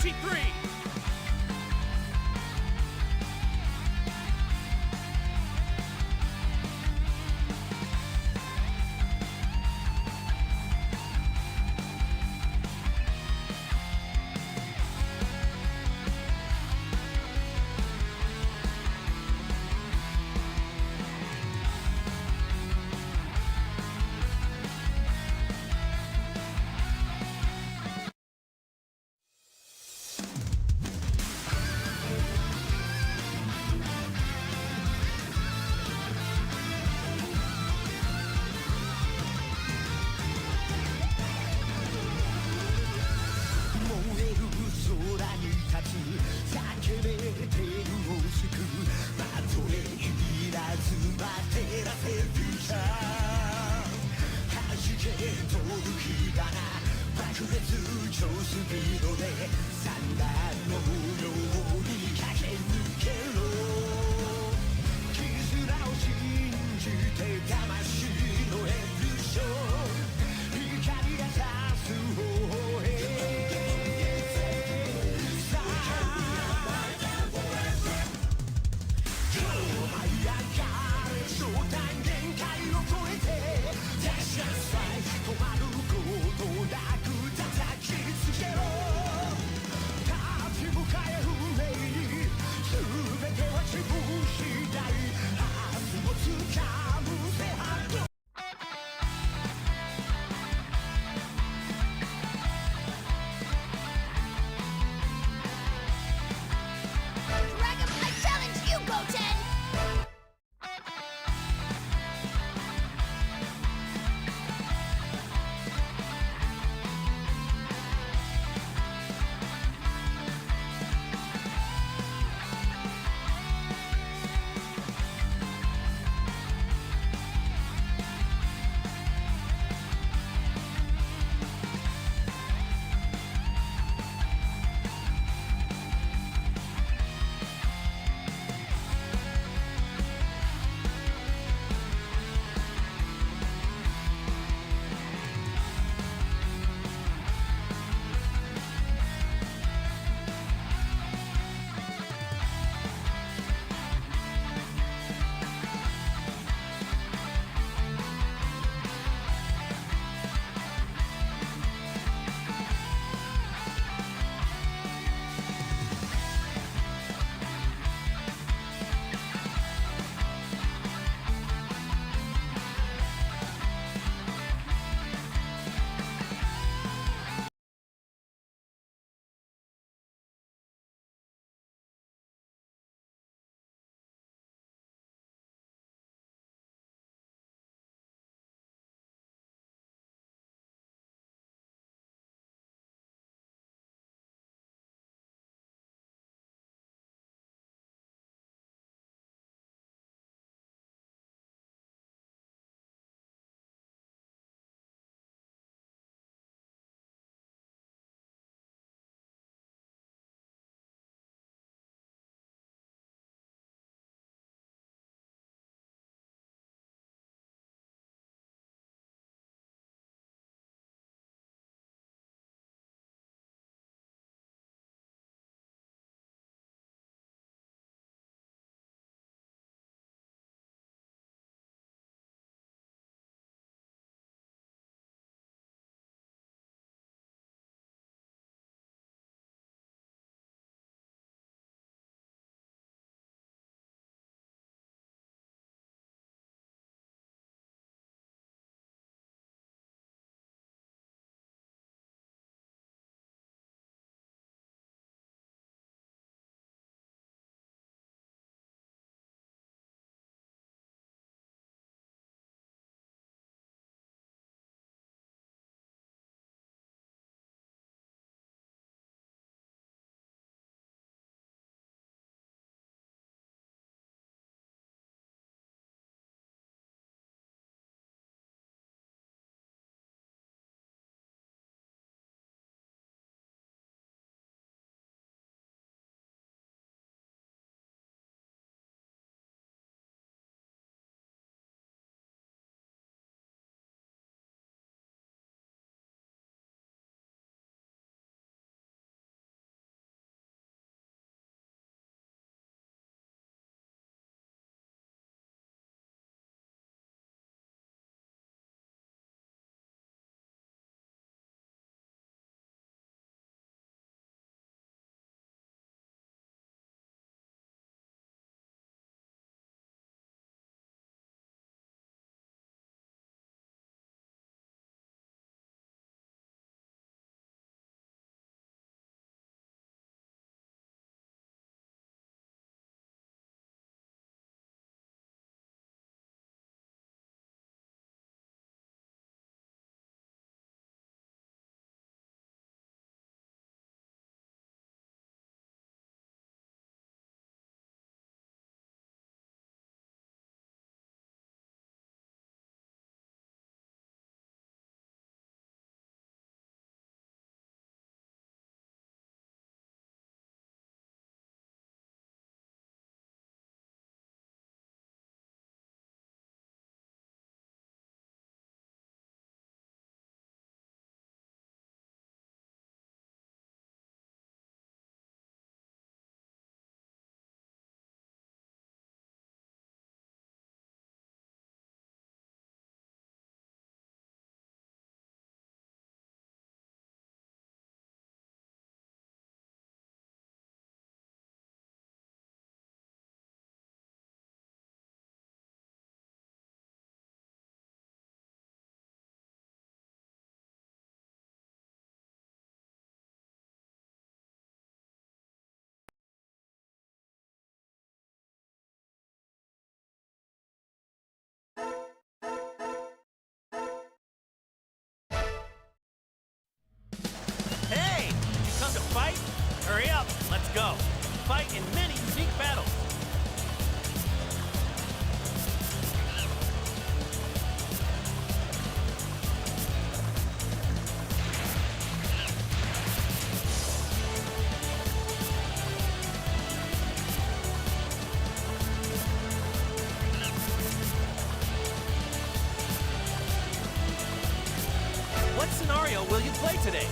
tenkiechi 3. go. Fight in many unique battles. What scenario will you play today?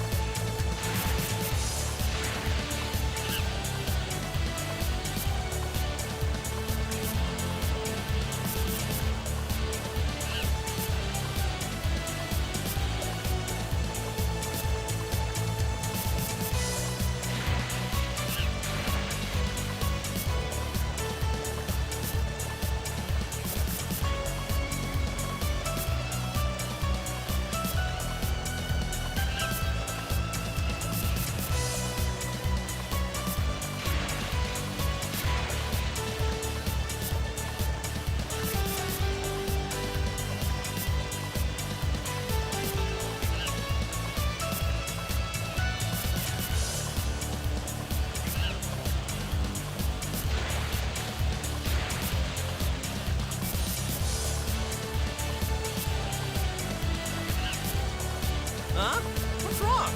Huh? What's wrong?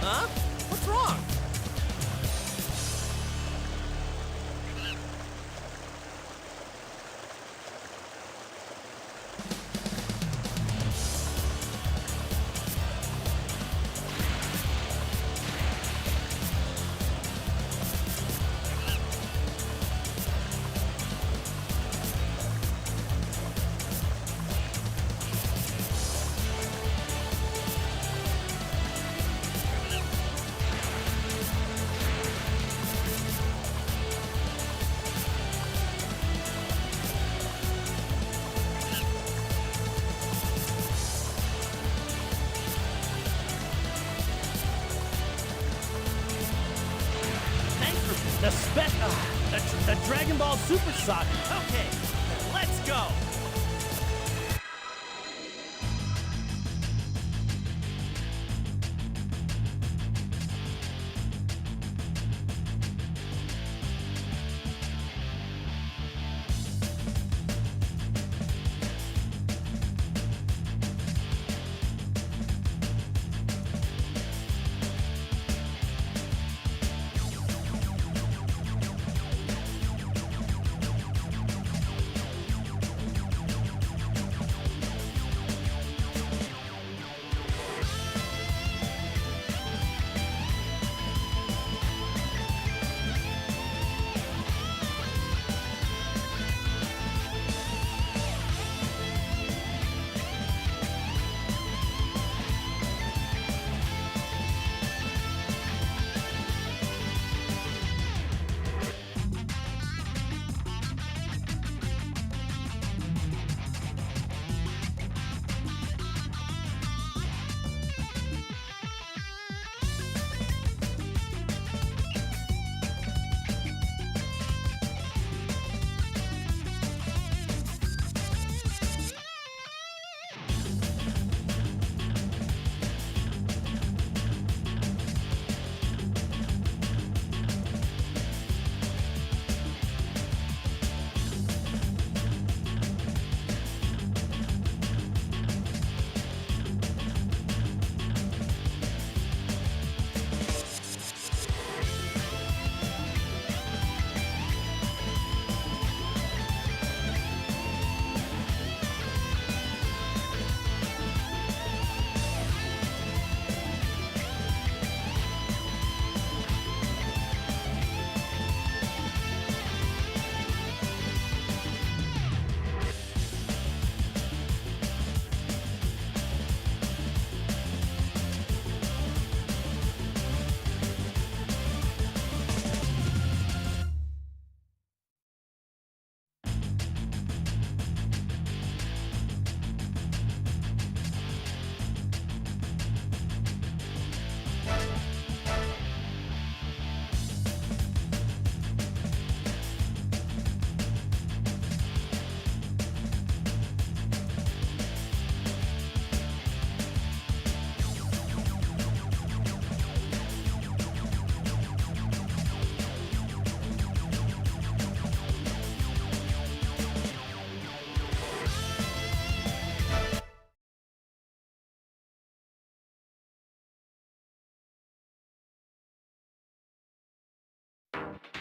Huh? What's wrong? The Dragon Ball Super Soccer. Okay, let's go.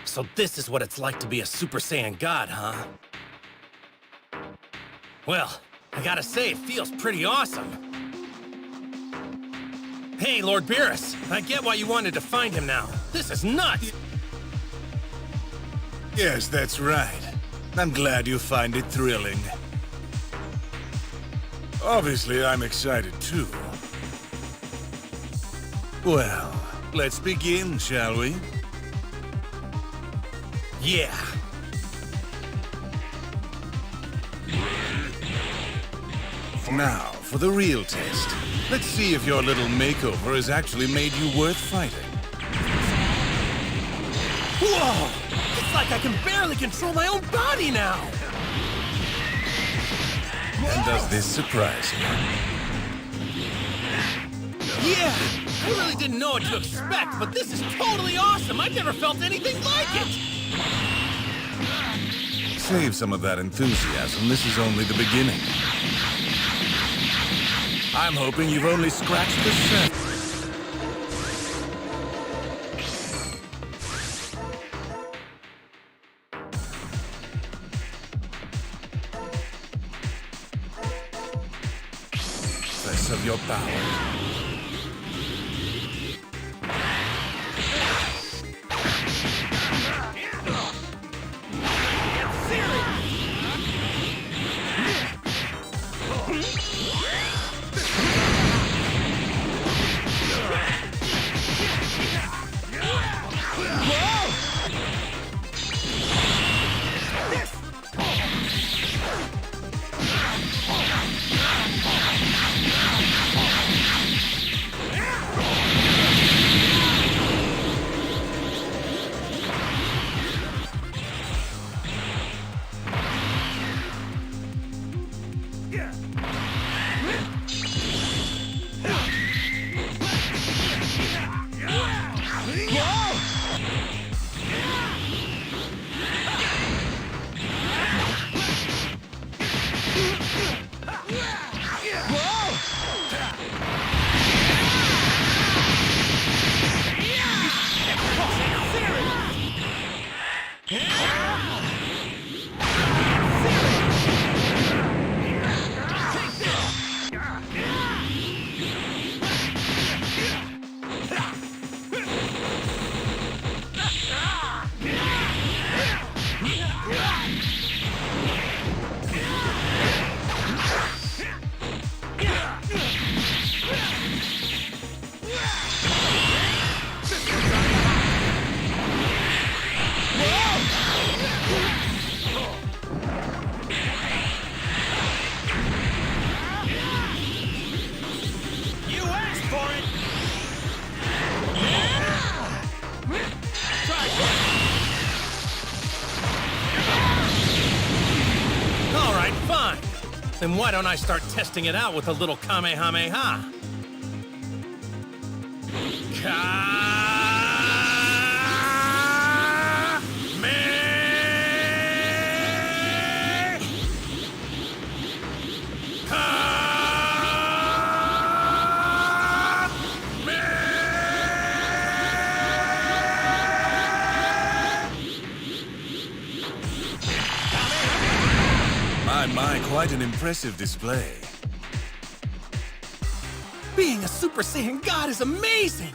So this is what it's like to be a Super Saiyan God, huh? Well, I gotta say, it feels pretty awesome. Hey, Lord Beerus, I get why you wanted to find him now. This is nuts! Yes, that's right. I'm glad you find it thrilling. Obviously, I'm excited too. Well, let's begin, shall we? Yeah. Now, for the real test. Let's see if your little makeover has actually made you worth fighting. Whoa! It's like I can barely control my own body now! And does this surprise you? Yeah! I really didn't know what to expect, but this is totally awesome! I've never felt anything like it! Save some of that enthusiasm. This is only the beginning. I'm hoping you've only scratched the surface. Of your power. Then why don't I start testing it out with a little Kamehameha? My, quite an impressive display. Being a Super Saiyan God is amazing!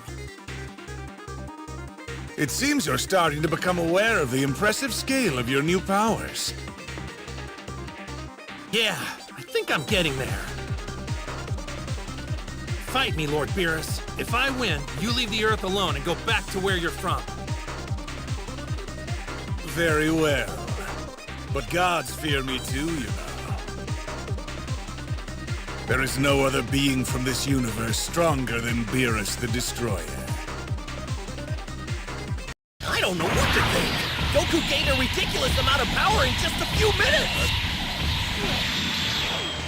It seems you're starting to become aware of the impressive scale of your new powers. Yeah, I think I'm getting there. Fight me, Lord Beerus. If I win, you leave the Earth alone and go back to where you're from. Very well. But gods fear me too, you know. There is no other being from this universe stronger than Beerus the Destroyer. I don't know what to think. Goku gained a ridiculous amount of power in just a few minutes.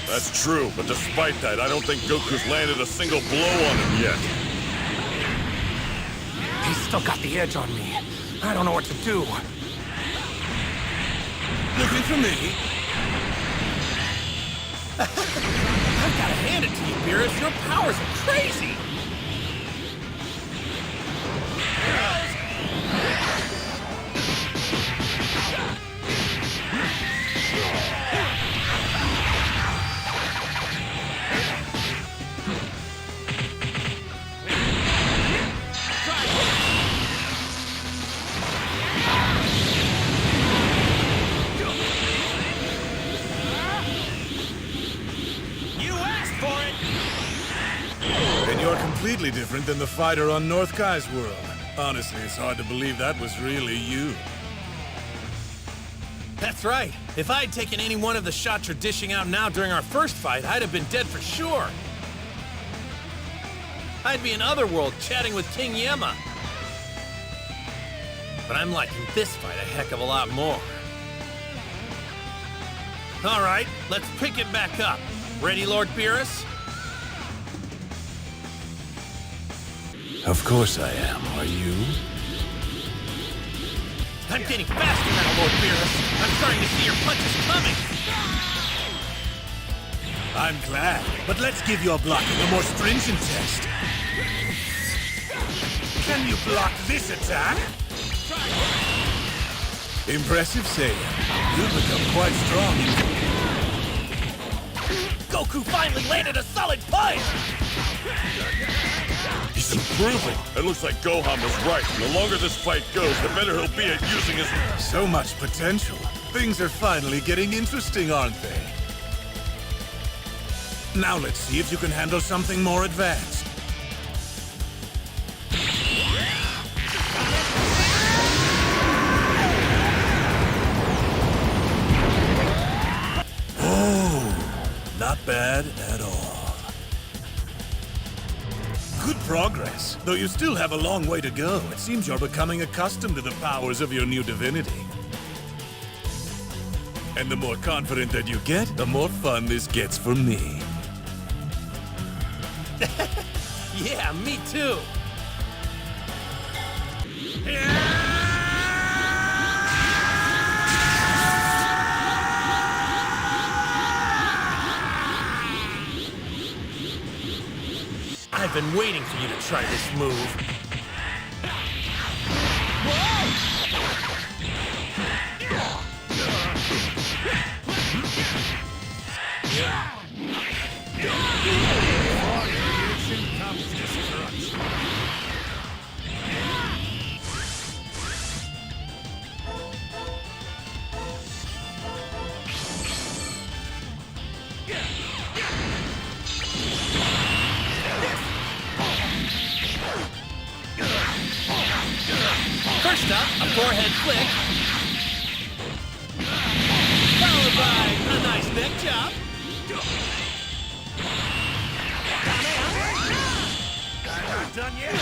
That's true, but despite that, I don't think Goku's landed a single blow on him yet. He's still got the edge on me. I don't know what to do. Looking for me? I've gotta hand it to you, Beerus. Your powers are crazy! completely different than the fighter on North Kai's world. Honestly, it's hard to believe that was really you. That's right. If I had taken any one of the shots you're dishing out now during our first fight, I'd have been dead for sure. I'd be in Otherworld chatting with King Yema. But I'm liking this fight a heck of a lot more. All right, let's pick it back up. Ready, Lord Beerus? Of course I am. Are you? I'm getting faster now, Lord Beerus. I'm starting to see your punches coming. I'm glad, but let's give your blocking a more stringent test. Can you block this attack? Impressive, Saiyan. You've become quite strong. Goku finally landed a solid punch! He's improving. It looks like Gohan was right. The longer this fight goes, the better he'll be at using his... So much potential. Things are finally getting interesting, aren't they? Now let's see if you can handle something more advanced. Oh, not bad at all. Good progress, though you still have a long way to go. It seems you're becoming accustomed to the powers of your new divinity. And the more confident that you get, the more fun this gets for me. Yeah, me too. I've been waiting for you to try this move. First up, a forehead flick. Followed by a nice neck chop. I'm not done yet.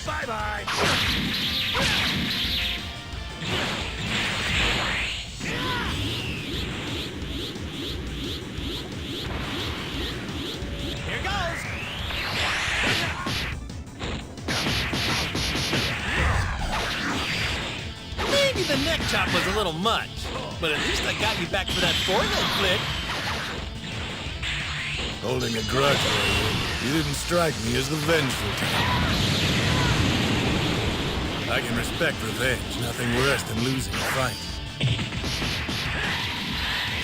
Bye-bye. Here goes. Maybe the neck chop was a little much, but at least I got you back for that forehead flick. Holding a grudge, were you? You didn't strike me as the vengeful type. I can respect revenge. Nothing worse than losing a fight.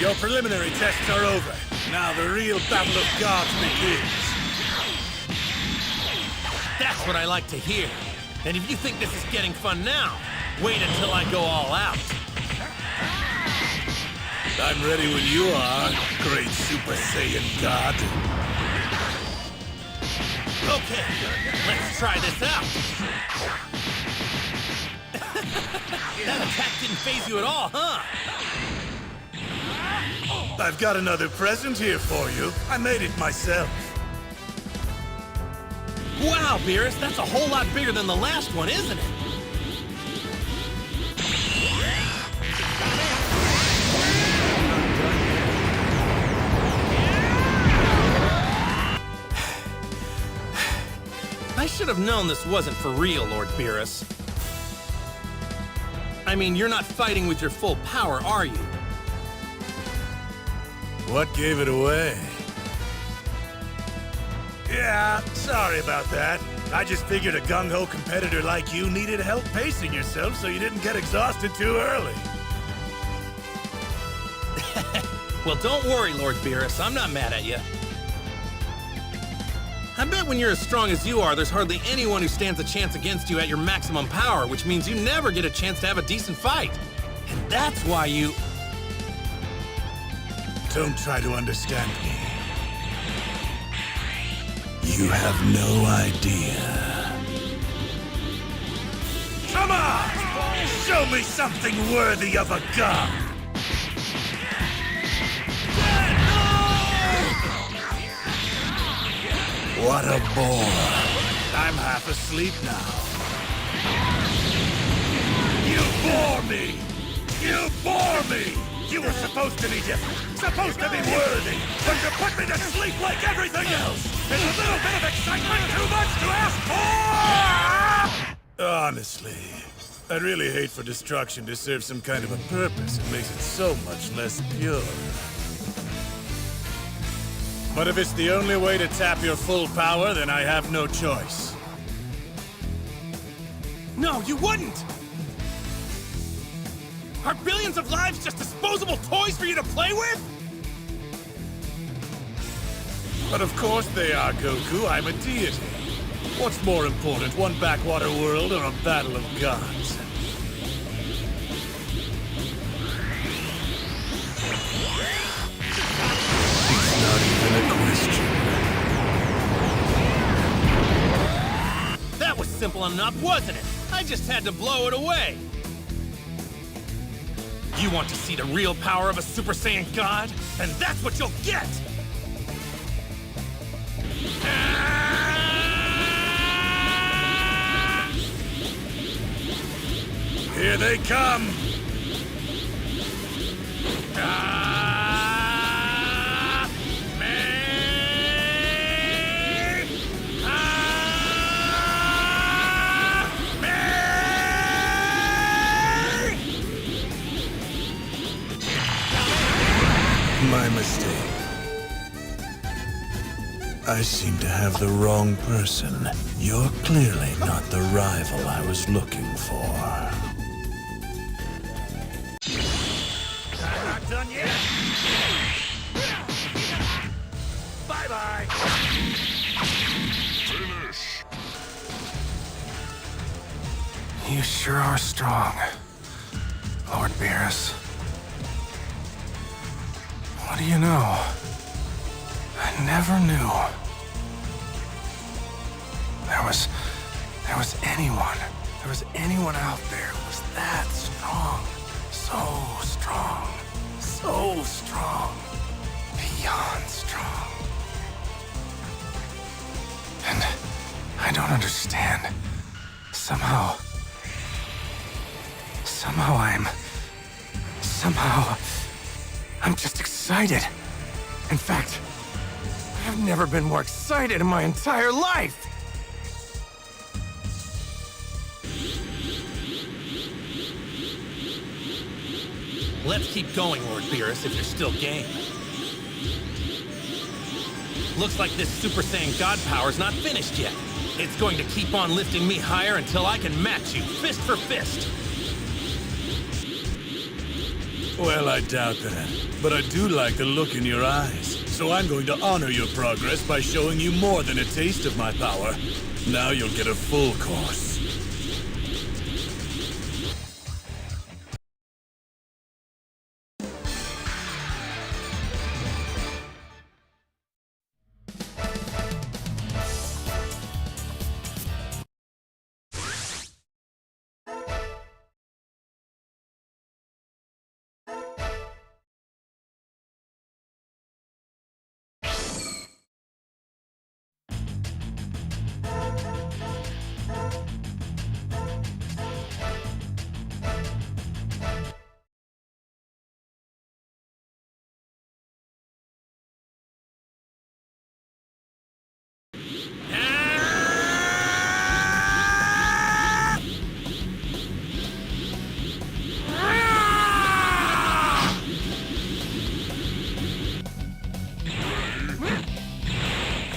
Your preliminary tests are over. Now the real battle of gods begins. That's what I like to hear. And if you think this is getting fun now, wait until I go all out. I'm ready when you are, great Super Saiyan God. Okay, let's try this out. That attack didn't faze you at all, huh? I've got another present here for you. I made it myself. Wow, Beerus, that's a whole lot bigger than the last one, isn't it? I should have known this wasn't for real, Lord Beerus. I mean, you're not fighting with your full power, are you? What gave it away? Yeah, sorry about that. I just figured a gung-ho competitor like you needed help pacing yourself so you didn't get exhausted too early. Well, don't worry, Lord Beerus. I'm not mad at you. I bet when you're as strong as you are, there's hardly anyone who stands a chance against you at your maximum power, which means you never get a chance to have a decent fight. And that's why you... Don't try to understand me. You have no idea. Come on! Show me something worthy of a god! What a bore. I'm half asleep now. You bore me! You bore me! You were supposed to be different, supposed to be worthy, but you put me to sleep like everything else! Is a little bit of excitement too much to ask for? Honestly, I'd really hate for destruction to serve some kind of a purpose. It makes it so much less pure. But if it's the only way to tap your full power, then I have no choice. No, you wouldn't! Are billions of lives just disposable toys for you to play with? But of course they are, Goku. I'm a deity. What's more important, one backwater world or a battle of gods? It's not even a question. That was simple enough, wasn't it? I just had to blow it away. You want to see the real power of a Super Saiyan God? And that's what you'll get! Here they come! My mistake. I seem to have the wrong person. You're clearly not the rival I was looking for. I'm not done yet. Bye-bye. Finish. You sure are strong, Lord Beerus. What do you know? I never knew. There was anyone out there who was that strong. So strong. So strong. Beyond strong. And I don't understand. Somehow I'm just excited. In fact, I've never been more excited in my entire life! Let's keep going, Lord Beerus, if you're still game. Looks like this Super Saiyan God power's not finished yet. It's going to keep on lifting me higher until I can match you, fist for fist. Well, I doubt that. But I do like the look in your eyes. So I'm going to honor your progress by showing you more than a taste of my power. Now you'll get a full course.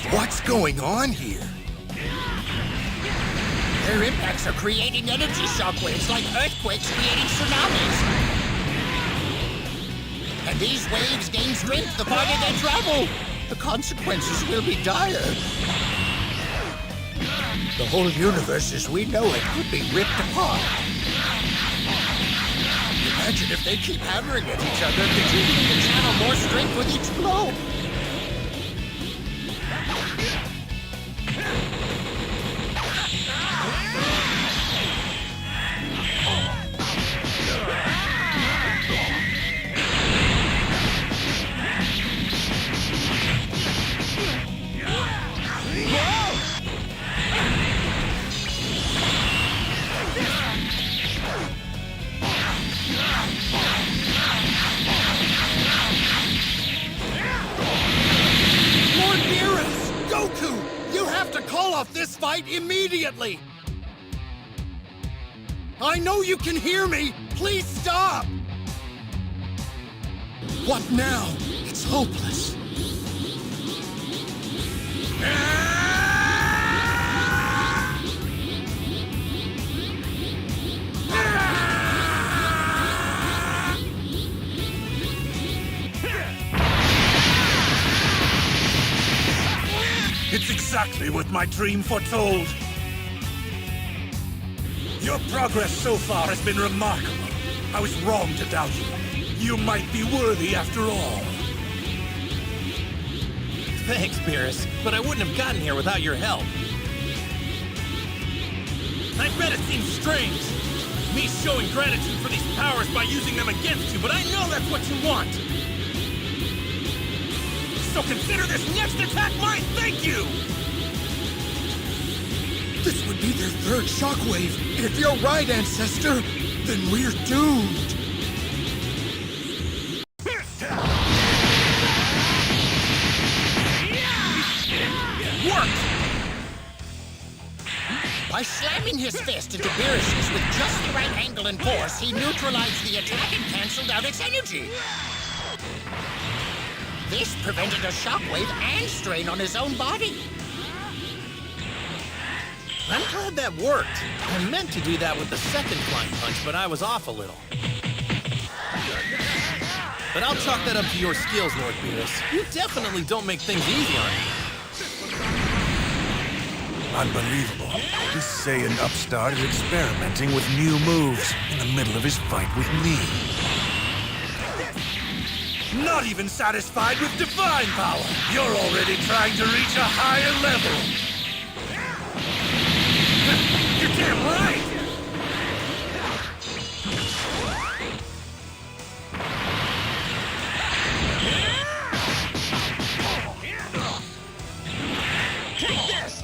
What's going on here? Their impacts are creating energy shockwaves like earthquakes creating tsunamis. And these waves gain strength the farther they travel. The consequences will be dire. The whole universe as we know it could be ripped apart. Imagine if they keep hammering at each other, continuing to channel more strength with each blow. fight immediately! I know you can hear me! Please stop! What now? It's hopeless. It's exactly what my dream foretold. Your progress so far has been remarkable. I was wrong to doubt you. You might be worthy after all. Thanks, Beerus, but I wouldn't have gotten here without your help. I bet it seems strange, me showing gratitude for these powers by using them against you, but I know that's what you want! So consider this next attack my thank you! This would be their third shockwave. If you're right, Ancestor, then we're doomed. Worked! By slamming his fist into Beerus's with just the right angle and force, he neutralized the attack and canceled out its energy. This prevented a shockwave and strain on his own body. I'm glad that worked. I meant to do that with the second flying punch, but I was off a little. But I'll chalk that up to your skills, Lord Beerus. You definitely don't make things easy on me. Unbelievable. This Saiyan upstart is experimenting with new moves in the middle of his fight with me. Not even satisfied with divine power. You're already trying to reach a higher level. You're damn right! Take this!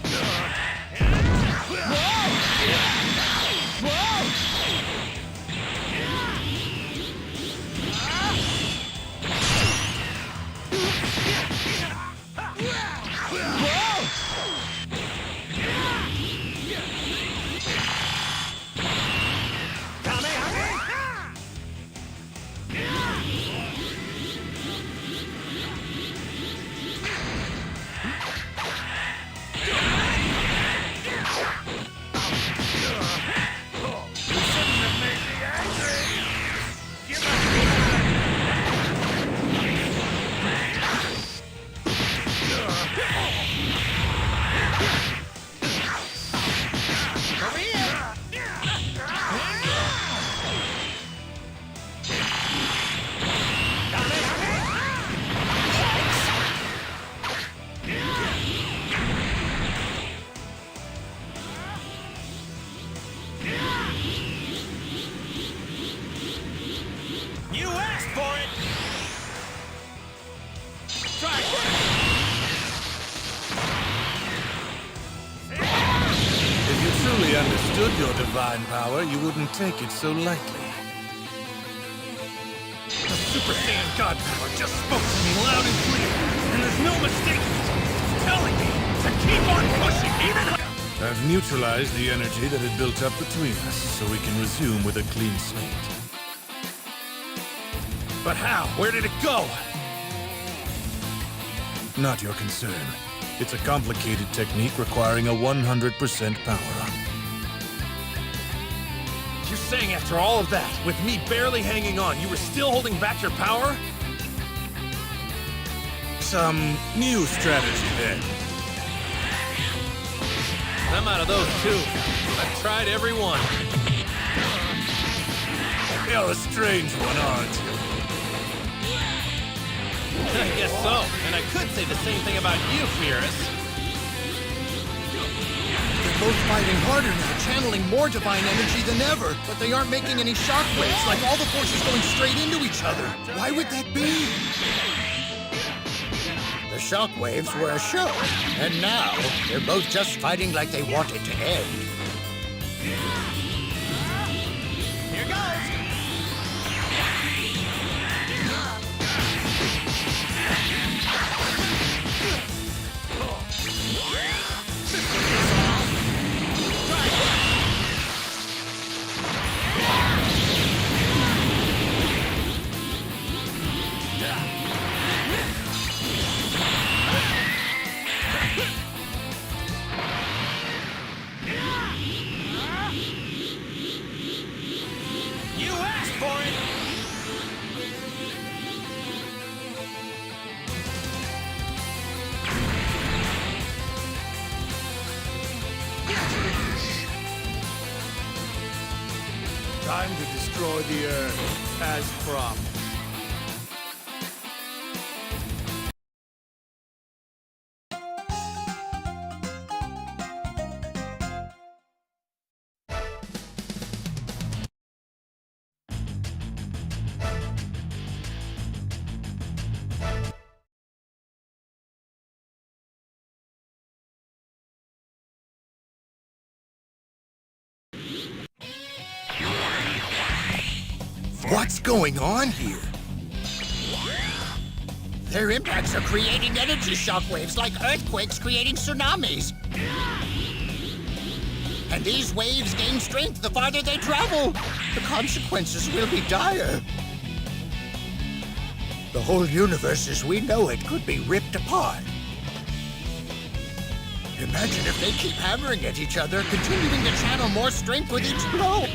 You asked for it! Try it! If you truly understood your divine power, you wouldn't take it so lightly. The Super Saiyan God power just spoke to me loud and clear, and there's no mistaking it. It's telling me to keep on pushing, even when... I've neutralized the energy that had built up between us, so we can resume with a clean slate. But how? Where did it go? Not your concern. It's a complicated technique requiring a 100% power. You're saying after all of that, with me barely hanging on, you were still holding back your power? Some new strategy then. I'm out of those too. I've tried every one. You're a strange one, aren't you? I guess so. And I could say the same thing about you, Beerus. They're both fighting harder now, channeling more divine energy than ever. But they aren't making any shockwaves, like all the forces going straight into each other. Why would that be? The shockwaves were a show, and now they're both just fighting like they want it to end. Here goes! devour the earth as promised. What's going on here? Their impacts are creating energy shockwaves like earthquakes creating tsunamis. And these waves gain strength the farther they travel. The consequences will be dire. The whole universe as we know it could be ripped apart. Imagine if they keep hammering at each other, continuing to channel more strength with each blow.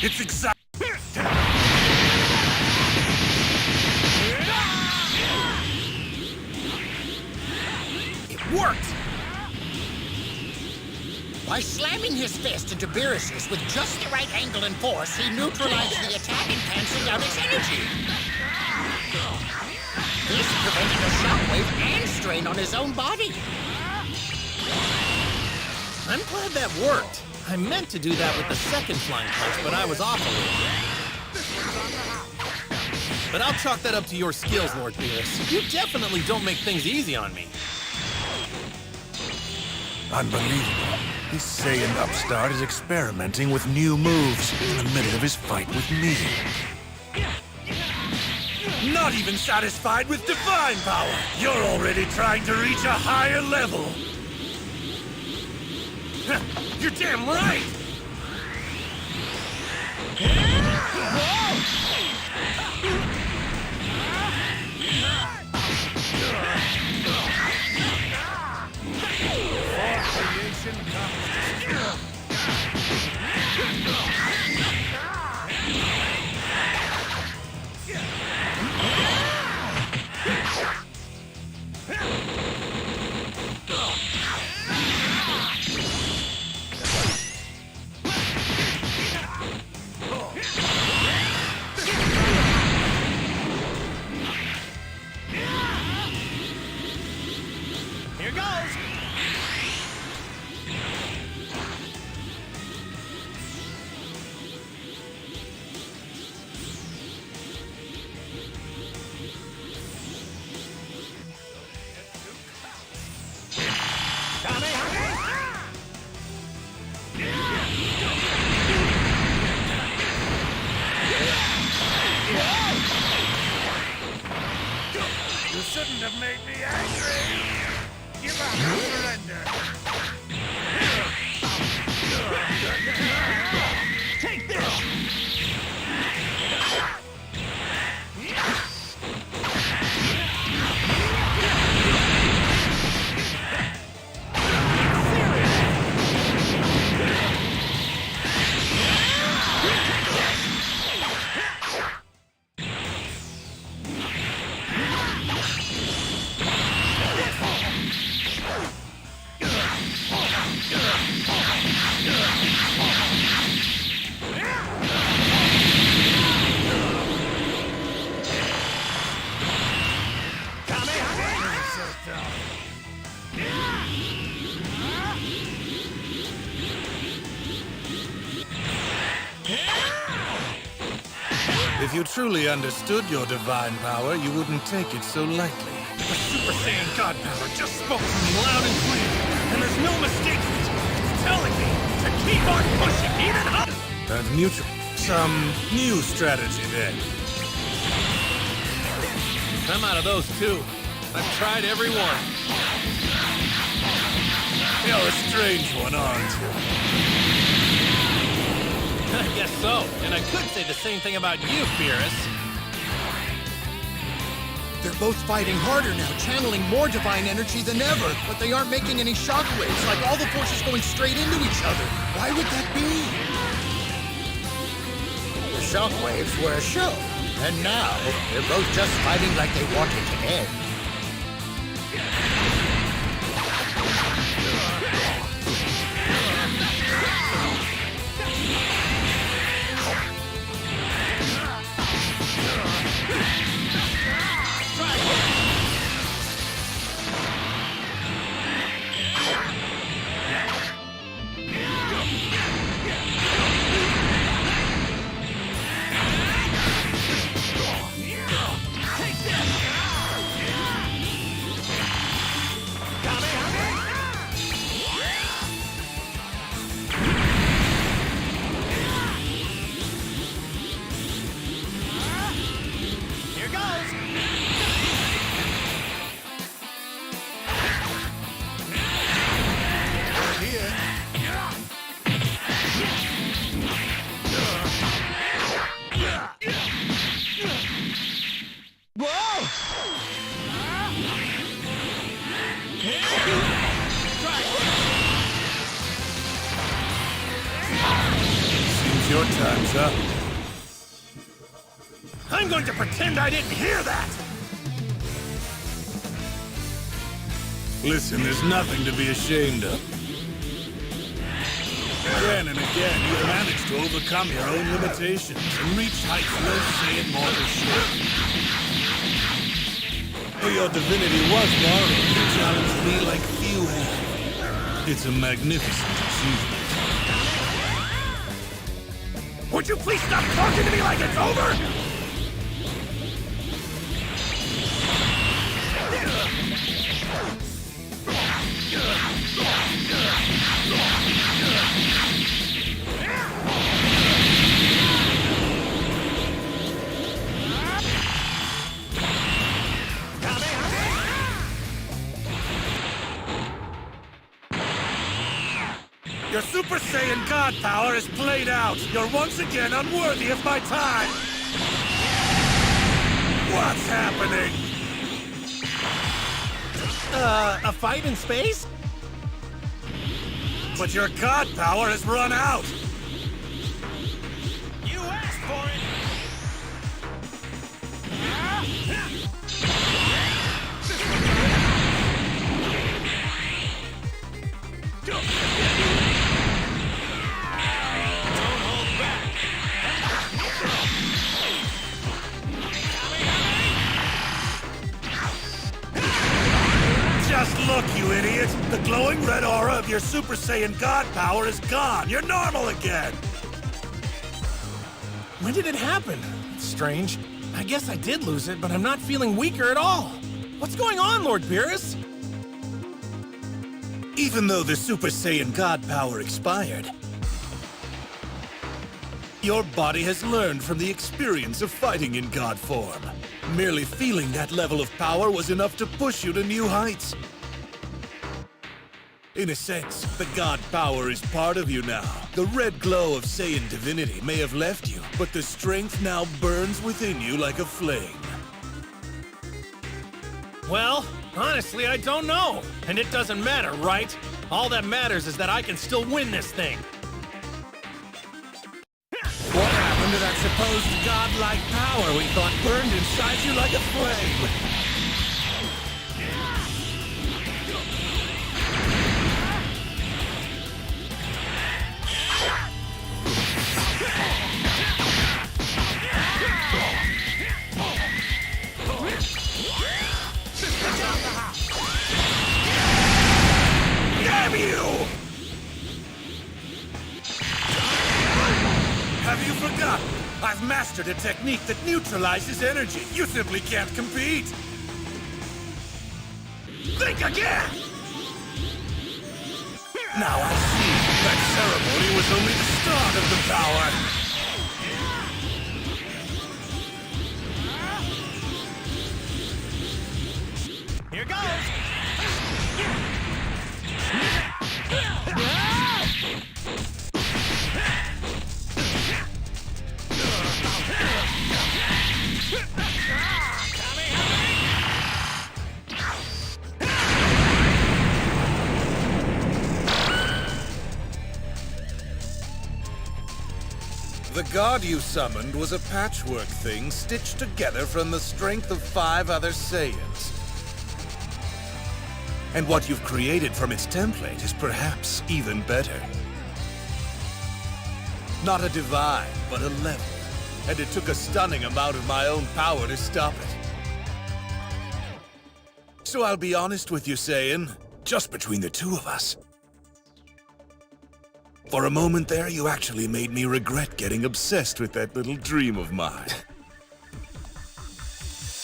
It's exact. It worked! By slamming his fist into Beerus's with just the right angle and force, he neutralized the attack and canceled out its energy. This prevented a shockwave and strain on his own body. I'm glad that worked. I meant to do that with the second flying punch, but I was off a little. But I'll chalk that up to your skills, Lord Beerus. You definitely don't make things easy on me. Unbelievable. This Saiyan upstart is experimenting with new moves in the middle of his fight with me. Not even satisfied with divine power. You're already trying to reach a higher level. You're damn right! Shouldn't have made me angry! Give up and surrender! Take this! If you truly understood your divine power, you wouldn't take it so lightly. The Super Saiyan God Power just spoke to me loud and clear, and there's no mistaking it. It's telling me to keep on pushing even harder. And neutral. Some new strategy then. I'm out of those too. I've tried every one. You're a strange one, aren't you? I guess so. And I could say the same thing about you, Beerus. They're both fighting harder now, channeling more divine energy than ever, but they aren't making any shockwaves, like all the forces going straight into each other. Why would that be? The shockwaves were a show, and now they're both just fighting like they want it to end. Seems your time's up. I'm going to pretend I didn't hear that! Listen, there's nothing to be ashamed of. Again and again, you've managed to overcome your own limitations and reach heights no Saiyan mortal should. Though your divinity was borrowed, you challenged me like few have. It's a magnificent achievement. Would you please stop talking to me like it's over? Your Super Saiyan God power is played out. You're once again unworthy of my time. What's happening? A fight in space? But your God power has run out. You asked for it! Just look, you idiot! The glowing red aura of your Super Saiyan God power is gone. You're normal again. When did it happen? It's strange. I guess I did lose it, but I'm not feeling weaker at all. What's going on, Lord Beerus? Even though the Super Saiyan God power expired, your body has learned from the experience of fighting in God form. Merely feeling that level of power was enough to push you to new heights. In a sense, the God power is part of you now. The red glow of Saiyan divinity may have left you, but the strength now burns within you like a flame. Well, honestly, I don't know. And it doesn't matter, right? All that matters is that I can still win this thing. What happened to that supposed godlike power we thought burned inside you like a flame? Damn you! Have you forgotten I've mastered a technique that neutralizes energy. You simply can't compete. Think again! Now I see that ceremony was only the start of the power. Here goes! The god you summoned was a patchwork thing stitched together from the strength of 5 other Saiyans. And what you've created from its template is perhaps even better. Not a divine, but a level. And it took a stunning amount of my own power to stop it. So I'll be honest with you, Saiyan, just between the two of us. For a moment there, you actually made me regret getting obsessed with that little dream of mine.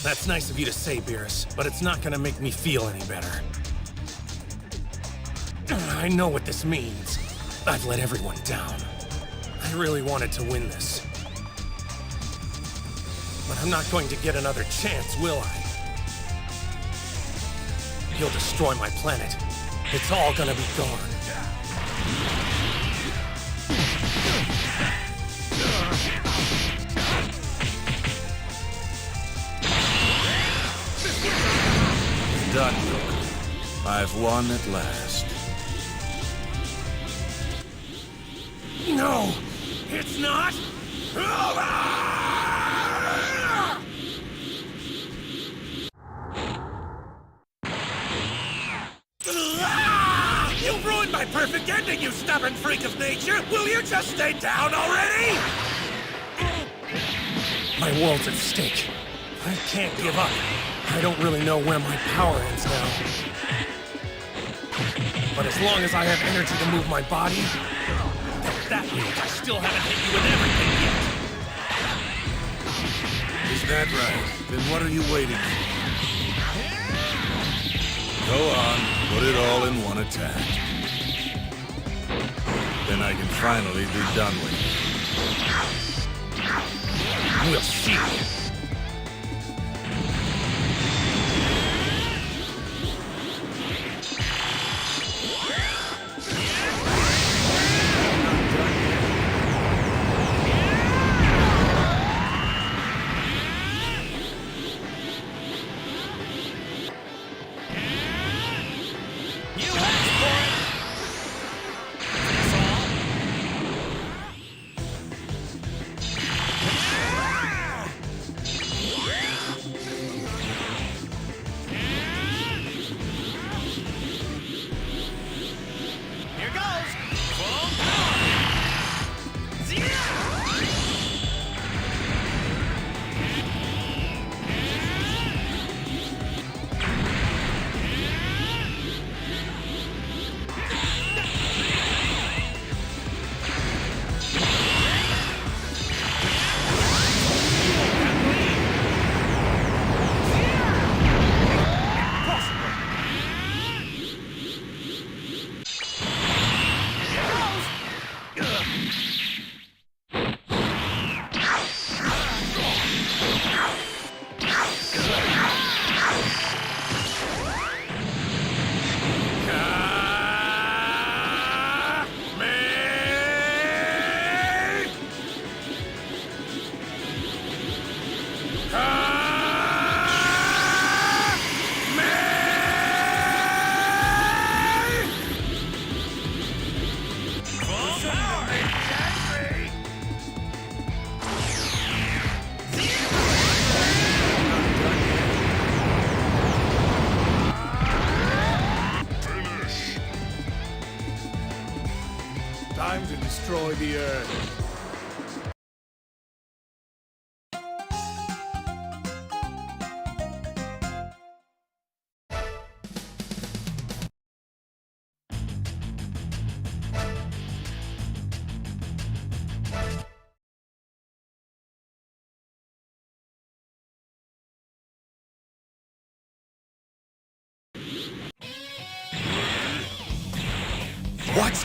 That's nice of you to say, Beerus, but it's not gonna make me feel any better. I know what this means. I've let everyone down. I really wanted to win this. But I'm not going to get another chance, will I? He'll destroy my planet. It's all gonna be gone. Done, Goku. I've won at last. No! It's not! You ruined my perfect ending, you stubborn freak of nature! Will you just stay down already? My world's at stake. I can't give up. I don't really know where my power ends now. But as long as I have energy to move my body, that means I still haven't hit you with everything yet. Is that right? Then what are you waiting for? Go on, put it all in one attack. Then I can finally be done with it. We'll see. Time to destroy the Earth.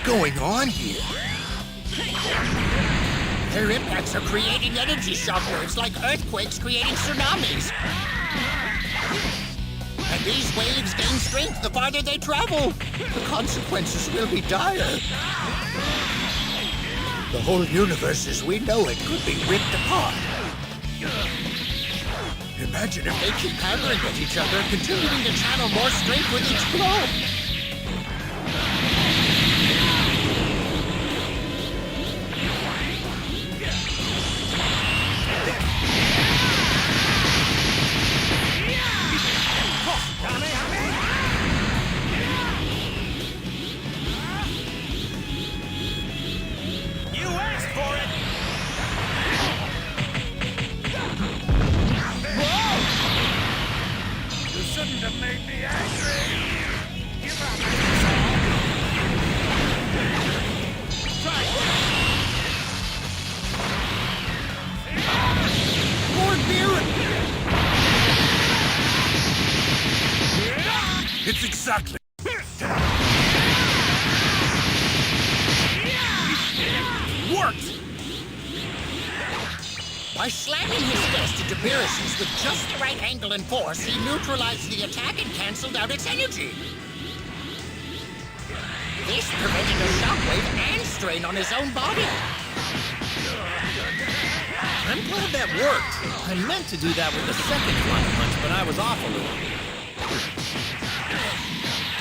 going on here? Their impacts are creating energy shockwaves like earthquakes creating tsunamis. And these waves gain strength the farther they travel. The consequences will be dire. The whole universe as we know it could be ripped apart. Imagine if they keep hammering at each other, continuing to channel more strength with each blow. It's exactly. Worked! By slamming his fist into Beerus's with just the right angle and force, he neutralized the attack and canceled out its energy. This prevented a shockwave and strain on his own body. I'm glad that worked. I meant to do that with the second flying punch, but I was off a little.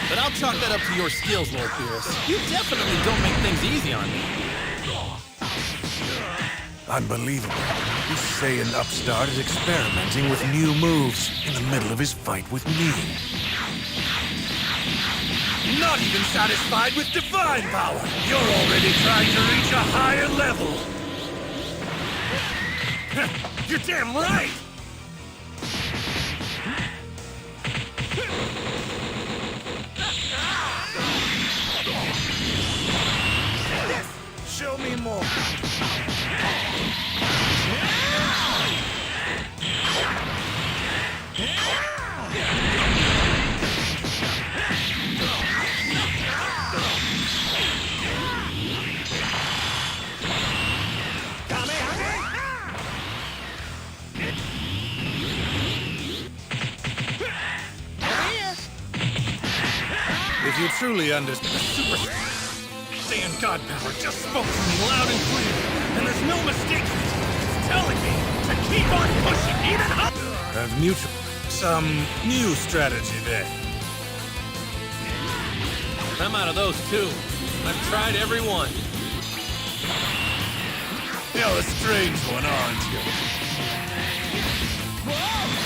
But I'll chalk that up to your skills, Lord Beerus. You definitely don't make things easy on me. Unbelievable. This Saiyan upstart is experimenting with new moves in the middle of his fight with me. Not even satisfied with divine power. You're already trying to reach a higher level. You're damn right! Show me more. If you truly understand... Super Saiyan God power just spoke to me loud and clear, and there's no mistaking it. It's telling me to keep on pushing even up. Some new strategy there. I'm out of those too. I've tried every one. You're a strange one, aren't you?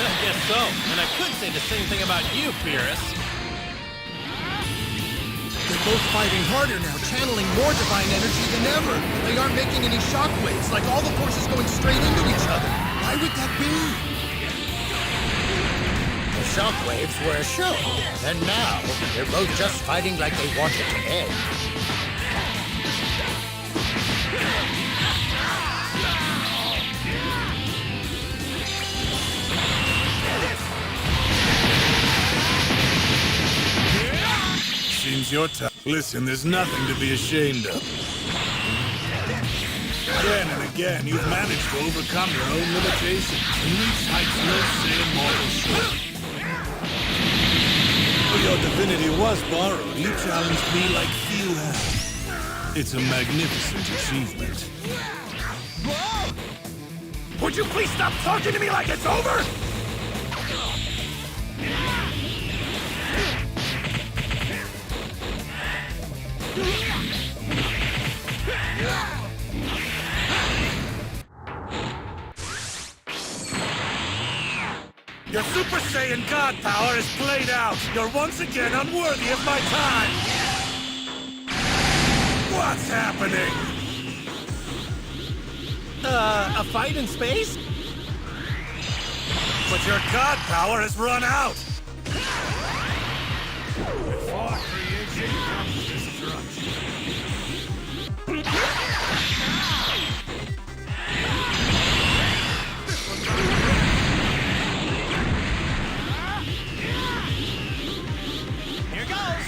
I guess so. And I could say the same thing about you, Beerus. They're both fighting harder now, channeling more divine energy than ever. They aren't making any shockwaves, like all the forces going straight into each other. Why would that be? The shockwaves were a show, and now they're both just fighting like they want it to end. Seems your time. Listen, there's nothing to be ashamed of. Again and again, you've managed to overcome your own limitations and reach heights no Saiyan mortal should. Though your divinity was borrowed, you challenged me like few have. It's a magnificent achievement. Would you please stop talking to me like it's over? Your Super Saiyan God power is played out. You're once again unworthy of my time. What's happening? A fight in space? But your God power has run out. Before creation comes destruction. Here goes.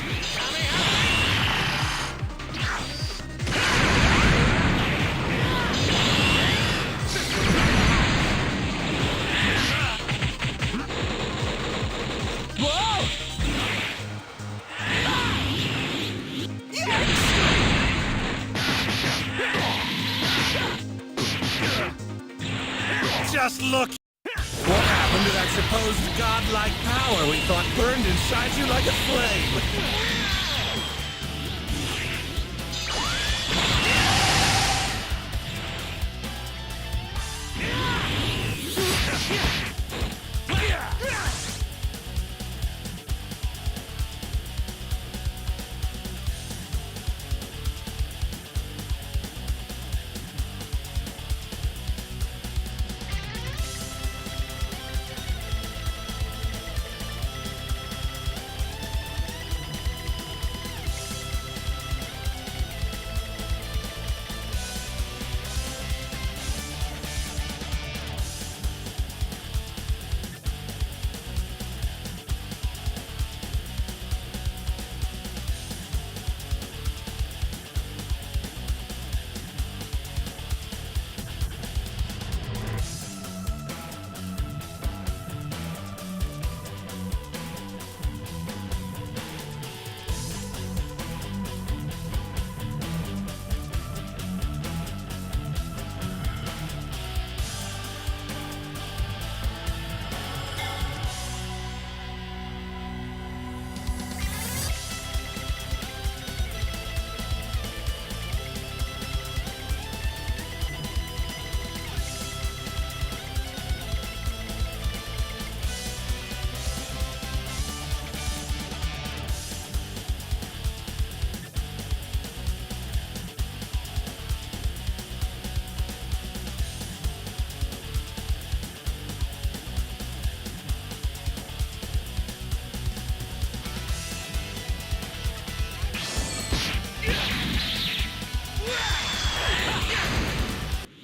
Just look! What happened to that supposed godlike power we thought burned inside you like a flame?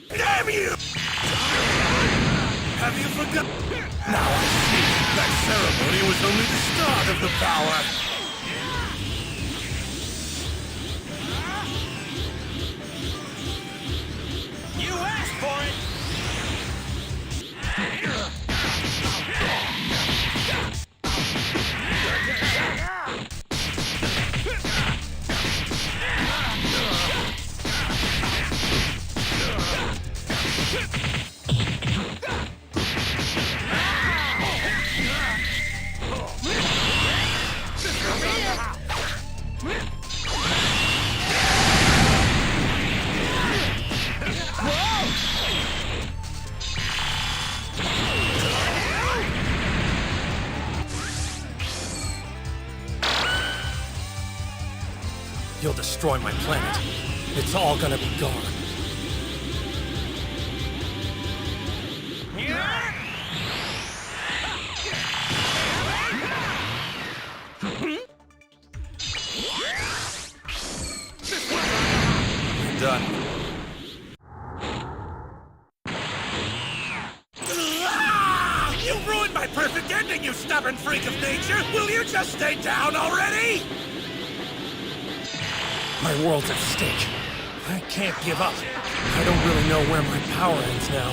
Damn you! Have you forgotten? Now I see. That ceremony was only the start of the power. You asked for it! You'll destroy my planet. It's all gonna be gone. Done. You ruined my perfect ending, you stubborn freak of nature! Will you just stay down already? My world's at stake. I can't give up. I don't really know where my power ends now.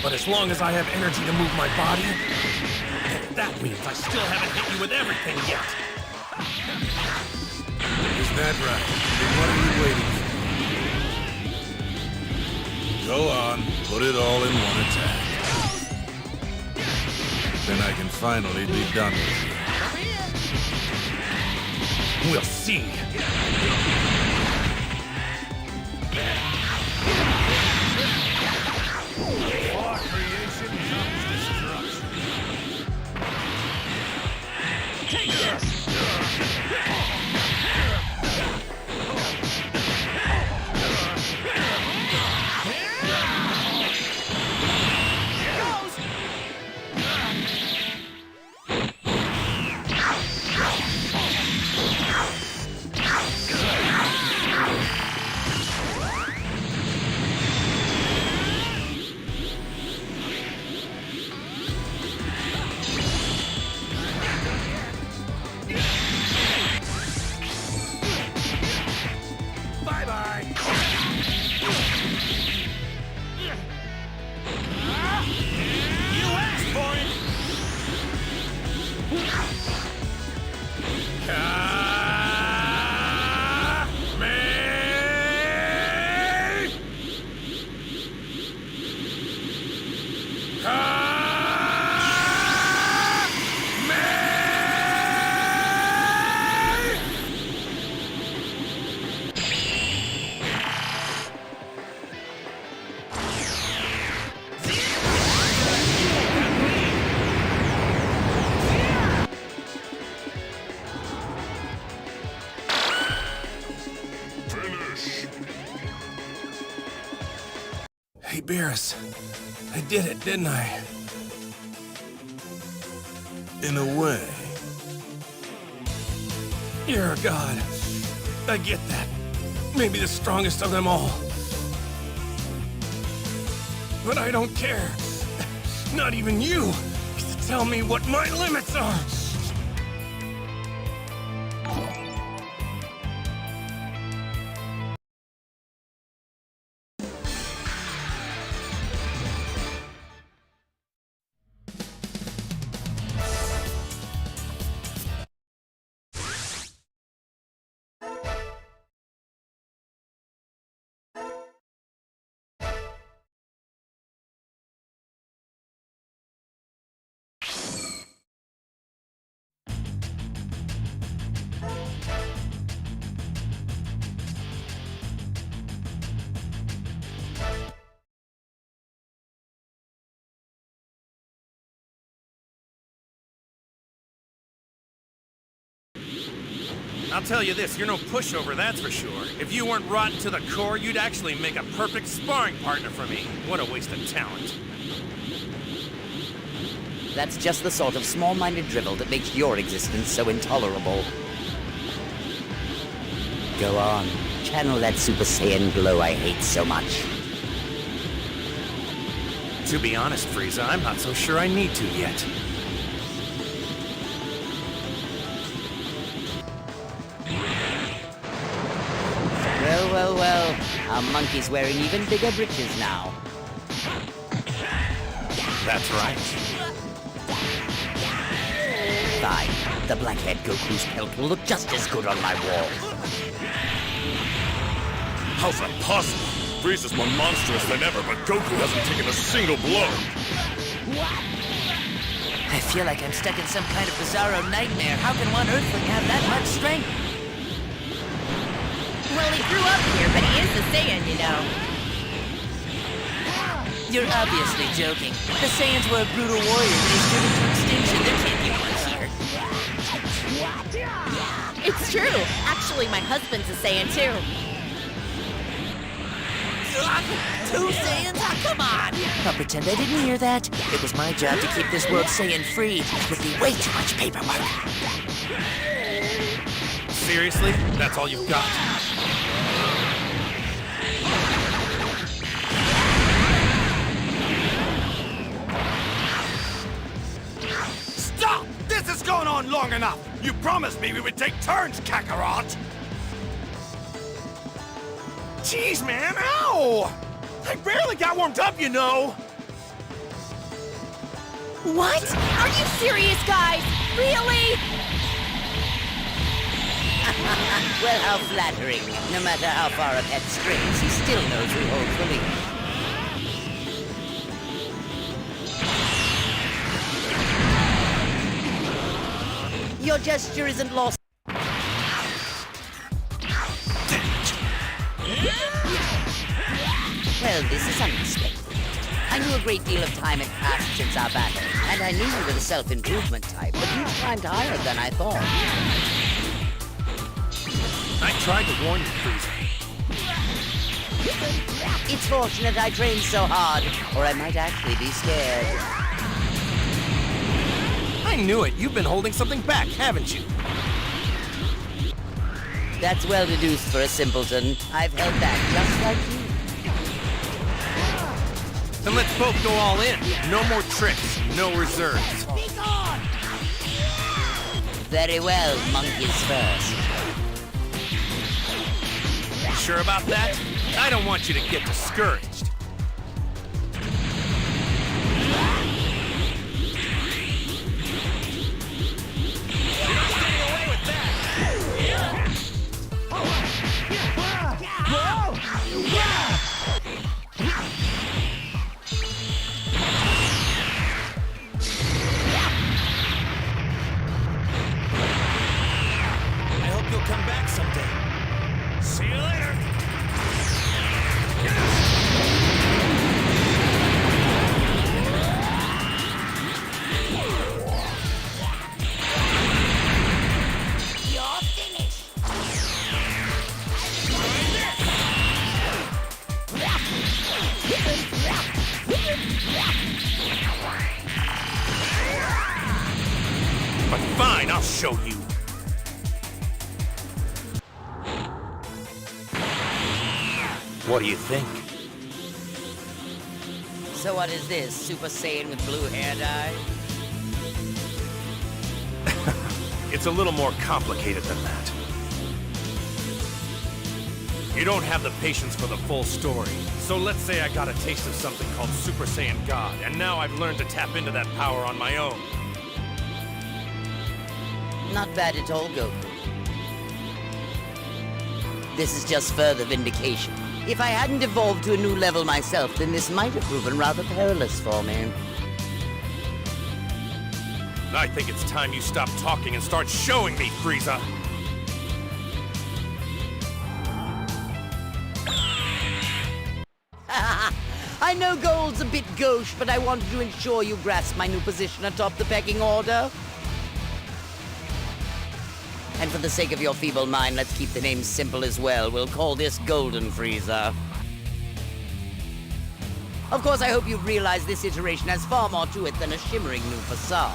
But as long as I have energy to move my body, that means I still haven't hit you with everything yet. Is that right? Then what are you waiting for? Go on, put it all in one attack. Then I can finally be done with you. We'll see. Before creation comes destruction. Take this! Hey, Beerus. I did it, didn't I? In a way. You're a god. I get that. Maybe the strongest of them all. But I don't care. Not even you get to tell me what my limits are. I'll tell you this, you're no pushover, that's for sure. If you weren't rotten to the core, you'd actually make a perfect sparring partner for me. What a waste of talent. That's just the sort of small-minded drivel that makes your existence so intolerable. Go on, channel that Super Saiyan glow I hate so much. To be honest, Frieza, I'm not so sure I need to yet. Well, our monkey's wearing even bigger britches now. That's right. Fine, the black-haired Goku's pelt will look just as good on my wall. How's that possible? Frieza's more monstrous than ever, but Goku hasn't taken a single blow. I feel like I'm stuck in some kind of bizarro nightmare. How can one Earthling have that much strength? Well, he grew up here, but he is a Saiyan, you know. You're obviously joking. The Saiyans were a brutal warrior that is driven to extinction. There can't be one here. It's true. Actually, my husband's a Saiyan, too. Two Saiyans? Oh, come on! I'll pretend I didn't hear that. It was my job to keep this world Saiyan free. It would be way too much paperwork. Seriously? That's all you've got? Stop! This has gone on long enough! You promised me we would take turns, Kakarot! Jeez, man, ow! I barely got warmed up, you know! What? Are you serious, guys? Really? Well, how flattering. No matter how far a pet strays, he still knows who holds the lead. Your gesture isn't lost. Well, this is unexpected. I knew a great deal of time had passed since our battle, and I knew you were the self-improvement type, but you've climbed higher than I thought. I tried to warn you, Frieza. It's fortunate I trained so hard, or I might actually be scared. I knew it. You've been holding something back, haven't you? That's well deduced for a simpleton. I've held back just like you. Then let's both go all in. No more tricks, no reserves. Very well, monkeys first. Sure about that? I don't want you to get discouraged. I hope you'll come back someday. See you later. But fine, I'll show you. What do you think? So what is this, Super Saiyan with blue hair dye? It's a little more complicated than that. You don't have the patience for the full story. So let's say I got a taste of something called Super Saiyan God, and now I've learned to tap into that power on my own. Not bad at all, Goku. This is just further vindication. If I hadn't evolved to a new level myself, then this might have proven rather perilous for me. I think it's time you stop talking and start showing me, Frieza. I know gold's a bit gauche, but I wanted to ensure you grasp my new position atop the pecking order. And for the sake of your feeble mind, let's keep the name simple as well. We'll call this Golden Frieza. Of course, I hope you've realized this iteration has far more to it than a shimmering new facade.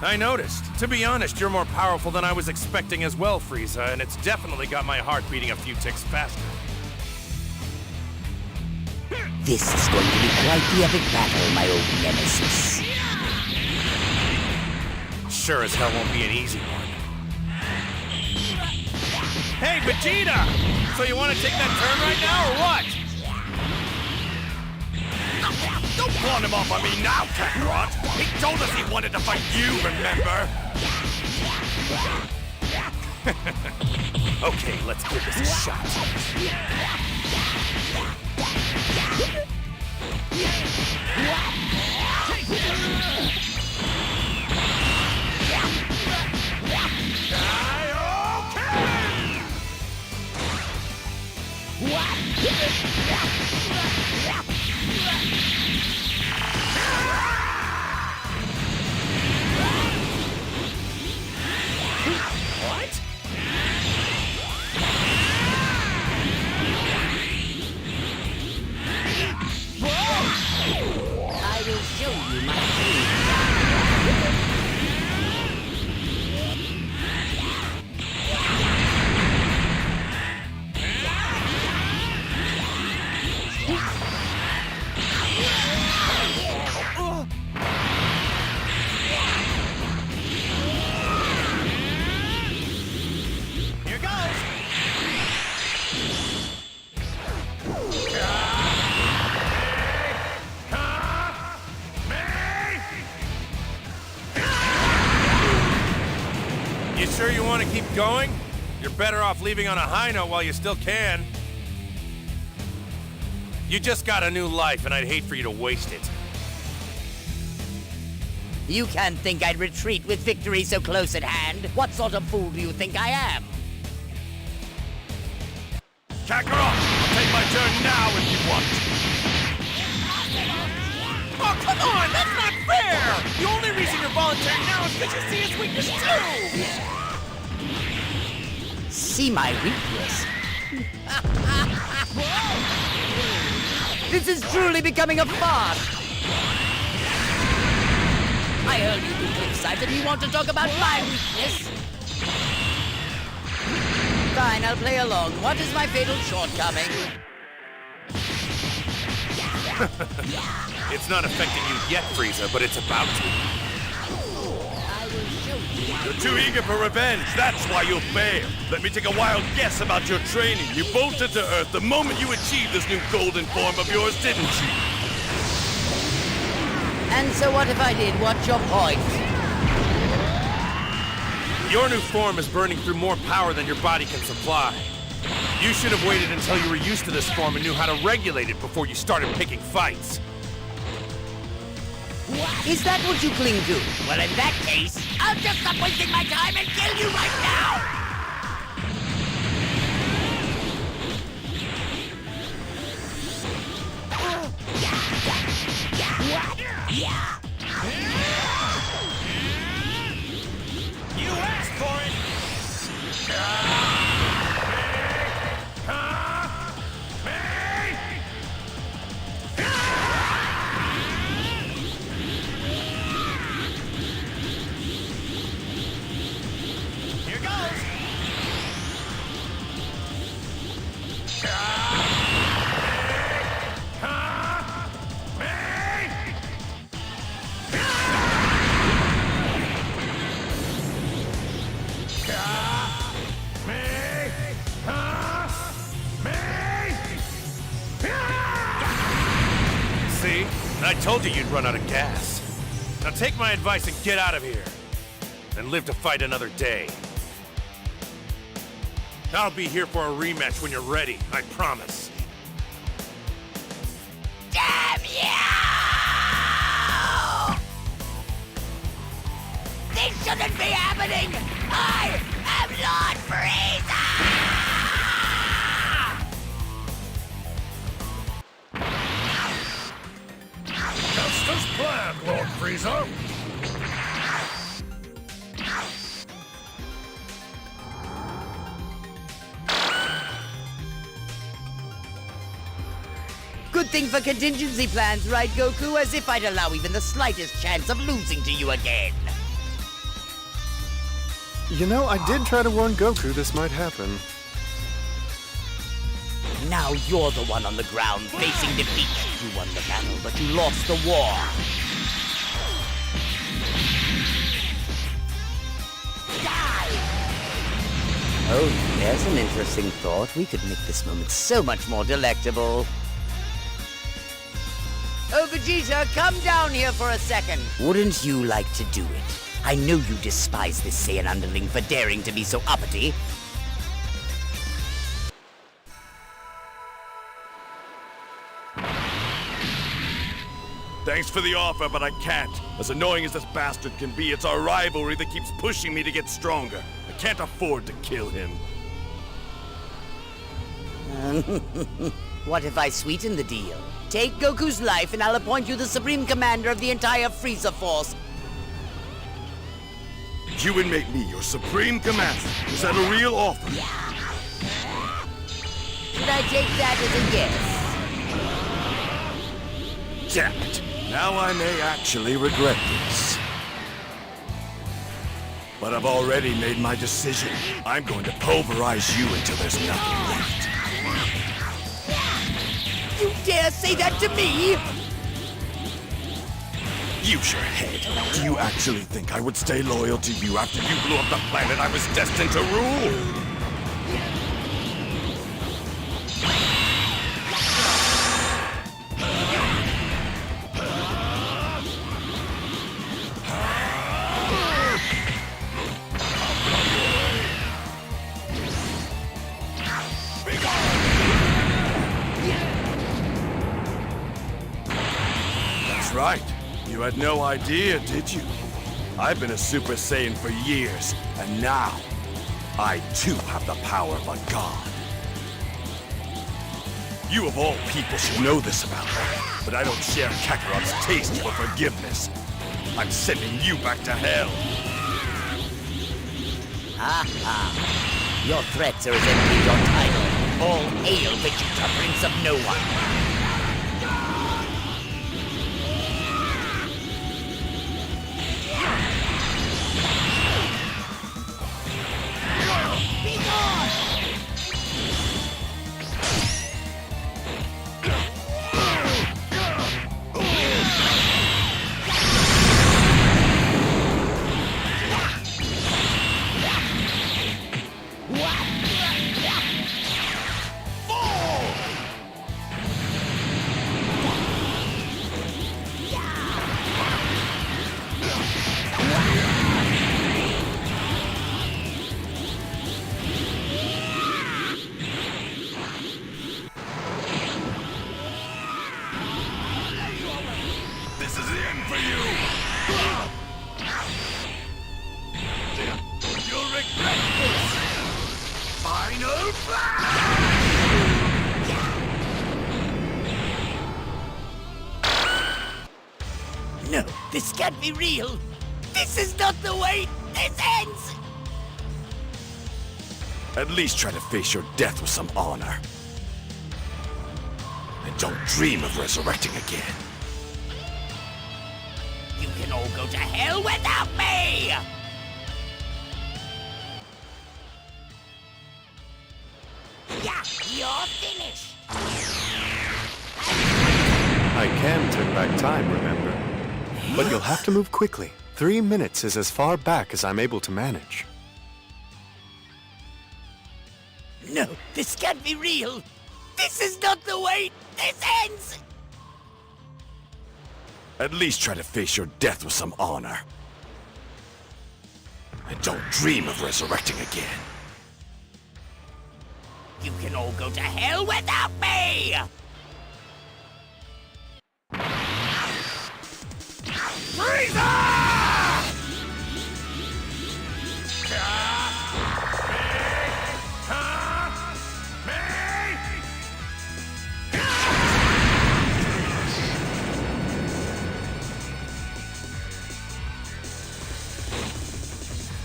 I noticed. To be honest, you're more powerful than I was expecting as well, Frieza, and it's definitely got my heart beating a few ticks faster. This is going to be quite the epic battle, my old nemesis. Sure as hell won't be an easy one. Hey, Vegeta! So you want to take that turn right now, or what? Don't pawn him off on me now, Kakarot! He told us he wanted to fight you, remember? Okay, let's give this a shot. I will show you my dream. Here goes! You sure you want to keep going? You're better off leaving on a high note while you still can. You just got a new life, and I'd hate for you to waste it. You can't think I'd retreat with victory so close at hand. What sort of fool do you think I am? Kakarot, I'll take my turn now if you want. Oh, come on! That's not fair! The only reason you're volunteering now is because you see his weakness too! See my weakness? This is truly becoming a farce! I heard you do cliffside and you want to talk about my weakness? Fine, I'll play along. What is my fatal shortcoming? It's not affecting you yet, Frieza, but it's about to. I will show you. You're too eager for revenge, that's why you'll fail. Let me take a wild guess about your training. You bolted to Earth the moment you achieved this new golden form of yours, didn't you? And so what if I did? What's your point? Your new form is burning through more power than your body can supply. You should have waited until you were used to this form and knew how to regulate it before you started picking fights. Is that what you cling to? Well, in that case, I'll just stop wasting my time and kill you right now! You asked for it! See? I told you you'd run out of gas. Now take my advice and get out of here. And live to fight another day. I'll be here for a rematch when you're ready, I promise. Damn you! This shouldn't be happening! I am Lord Frieza! Just as planned, Lord Frieza. Good thing for contingency plans, right, Goku? As if I'd allow even the slightest chance of losing to you again. You know, I did try to warn Goku this might happen. Now you're the one on the ground facing defeat. You won the battle, but you lost the war. Die! Oh, there's an interesting thought. We could make this moment so much more delectable. Oh, Vegeta, come down here for a second. Wouldn't you like to do it? I know you despise this Saiyan underling for daring to be so uppity. Thanks for the offer, but I can't. As annoying as this bastard can be, it's our rivalry that keeps pushing me to get stronger. I can't afford to kill him. What if I sweeten the deal? Take Goku's life and I'll appoint you the Supreme Commander of the entire Frieza Force. You would make me your Supreme Commander. Is that a real offer? Should I take that as a yes? Damn it. Now I may actually regret this. But I've already made my decision. I'm going to pulverize you until there's nothing left. You dare say that to me? Use your head. Do you actually think I would stay loyal to you after you blew up the planet I was destined to rule? That's right. You had no idea, did you? I've been a Super Saiyan for years, and now, I too have the power of a god. You of all people should know this about me, but I don't share Kakarot's taste for forgiveness. I'm sending you back to hell. Ha! Your threats are as empty as your title. All hail Vegeta, Prince of No One. This is the end for you! You'll regret this! Final No, this can't be real. This is not the way this ends. At least try to face your death with some honor. And don't dream of resurrecting again. You can all go to hell without me! Yeah, you're finished. I can turn back time, remember? But you'll have to move quickly. 3 minutes is as far back as I'm able to manage. No, this can't be real. This is not the way this ends. At least try to face your death with some honor. And don't dream of resurrecting again. You can all go to hell without me!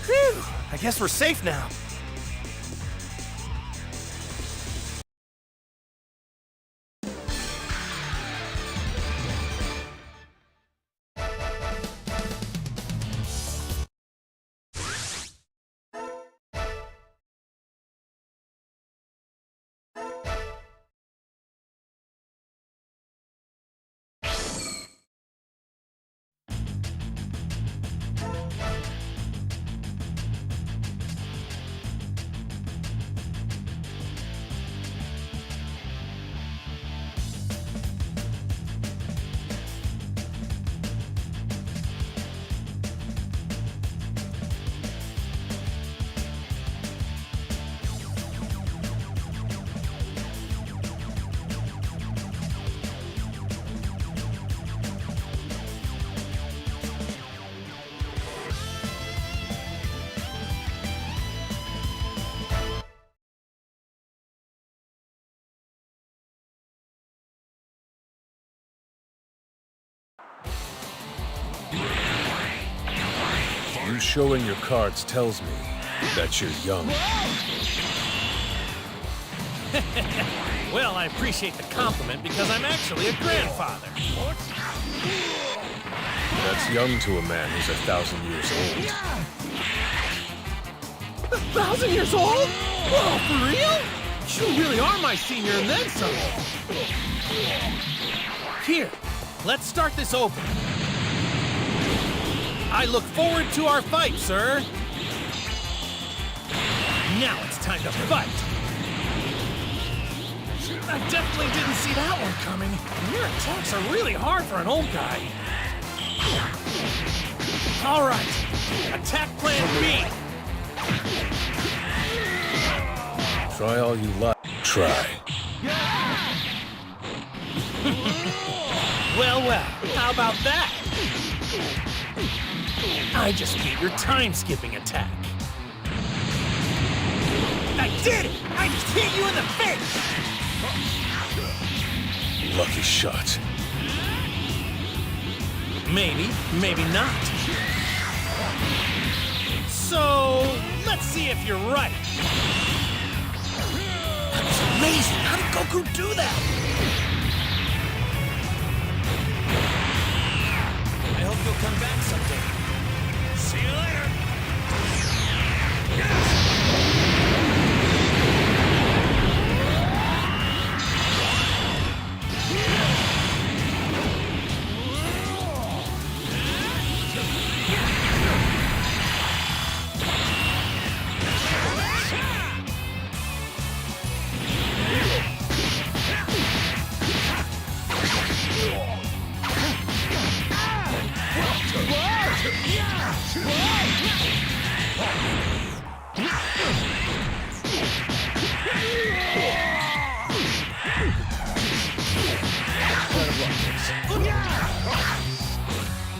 Phew! I guess we're safe now. You showing your cards tells me that you're young. Well, I appreciate the compliment because I'm actually a grandfather. That's young to a man who's 1,000 years old. 1,000 years old? Whoa, for real? You really are my senior and then some. Here, let's start this over. I look forward to our fight, sir. Now it's time to fight. I definitely didn't see that one coming. Your attacks are really hard for an old guy. All right, attack plan B. Try all you like. Try. Well, how about that? I just beat your time-skipping attack. I did it! I just hit you in the face! Lucky shot. Maybe, maybe not. So, let's see if you're right. That was amazing! How did Goku do that? I hope you'll come back someday. See you later!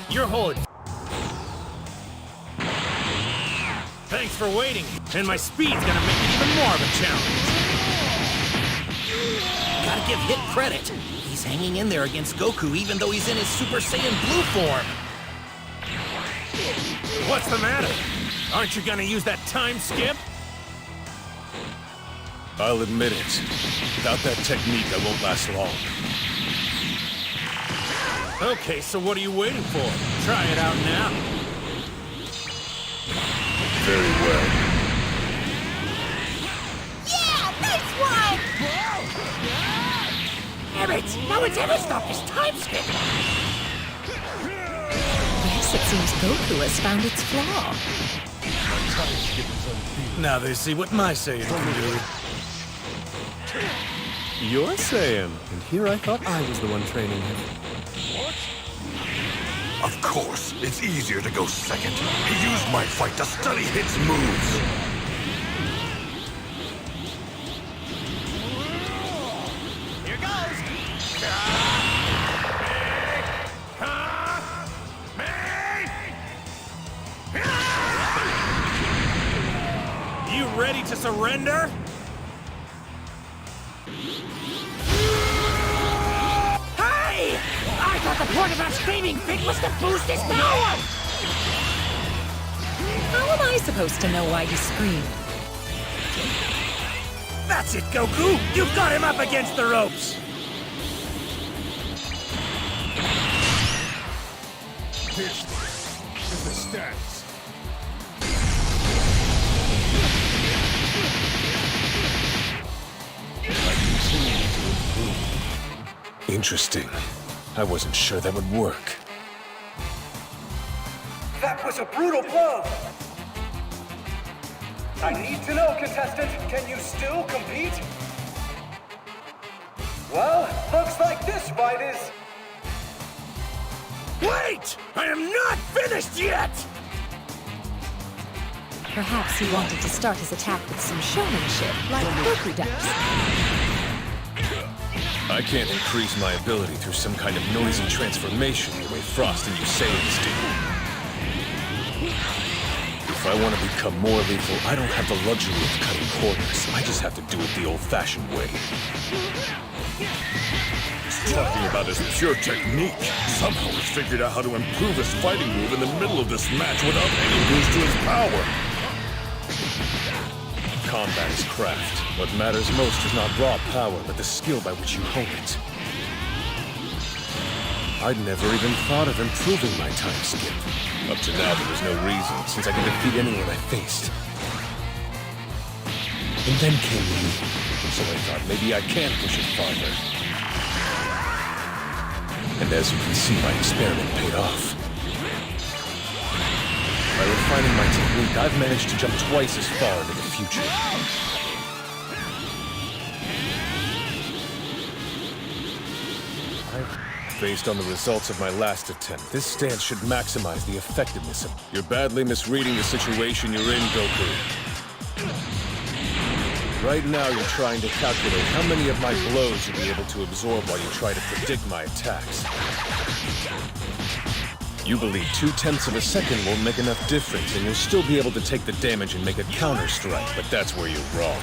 You're holding. Thanks for waiting. And my speed's gonna make it even more of a challenge. Gotta give Hit credit. He's hanging in there against Goku even though he's in his Super Saiyan Blue form. What's the matter? Aren't you gonna use that time skip? I'll admit it. Without that technique, I won't last long. Okay, so what are you waiting for? Try it out now. Very well. Yeah, nice one! Damn it! No one's ever stopped this time skip! Yes, it seems Goku has found its flaw. Now they see what my Saiyan can do. You're Saiyan, and here I thought I was the one training him. Of course, it's easier to go second. He used my fight to study his moves. Here goes! You ready to surrender? Hey! I thought the point of that screaming fit was to boost his power! How am I supposed to know why you screamed? That's it, Goku! You've got him up against the ropes! This is the stats. I continue to improve. Interesting. I wasn't sure that would work. That was a brutal blow! I need to know, contestant, can you still compete? Well, looks like this fight is... Wait! I am not finished yet! Perhaps he wanted to start his attack with some showmanship, like Goku does. I can't increase my ability through some kind of noisy transformation the way Frost and you Saiyans do. If I want to become more lethal, I don't have the luxury of cutting corners. I just have to do it the old-fashioned way. Talking about his pure technique. Somehow he's figured out how to improve his fighting move in the middle of this match without any boost to his power. Combat is craft. What matters most is not raw power, but the skill by which you hone it. I'd never even thought of improving my time skip. Up to now, there was no reason, since I could defeat anyone I faced. And then came you, so I thought maybe I can push it farther. And as you can see, my experiment paid off. By refining my technique, I've managed to jump twice as far into the future. Based on the results of my last attempt, this stance should maximize the effectiveness of... You're badly misreading the situation you're in, Goku. Right now, you're trying to calculate how many of my blows you'll be able to absorb while you try to predict my attacks. You believe 0.2 of a second won't make enough difference, and you'll still be able to take the damage and make a counter-strike, but that's where you're wrong.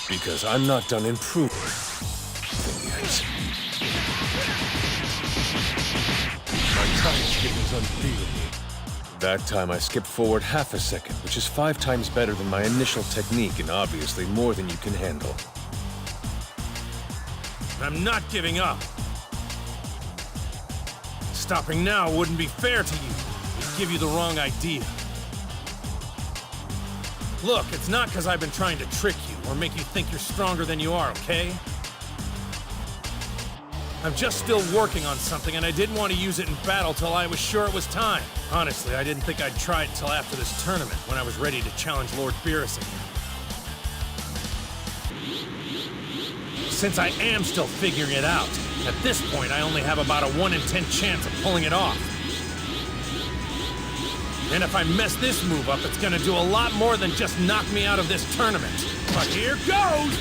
Because I'm not done improving yet. My time skip is unbeatable. That time I skipped forward half a second, which is 5 times better than my initial technique and obviously more than you can handle. I'm not giving up. Stopping now wouldn't be fair to you. It'd give you the wrong idea. Look, it's not because I've been trying to trick you or make you think you're stronger than you are, okay? I'm just still working on something, and I didn't want to use it in battle till I was sure it was time. Honestly, I didn't think I'd try it till after this tournament, when I was ready to challenge Lord Beerus again. Since I am still figuring it out, at this point I only have about a 1 in 10 chance of pulling it off. And if I mess this move up, it's gonna do a lot more than just knock me out of this tournament. But here goes!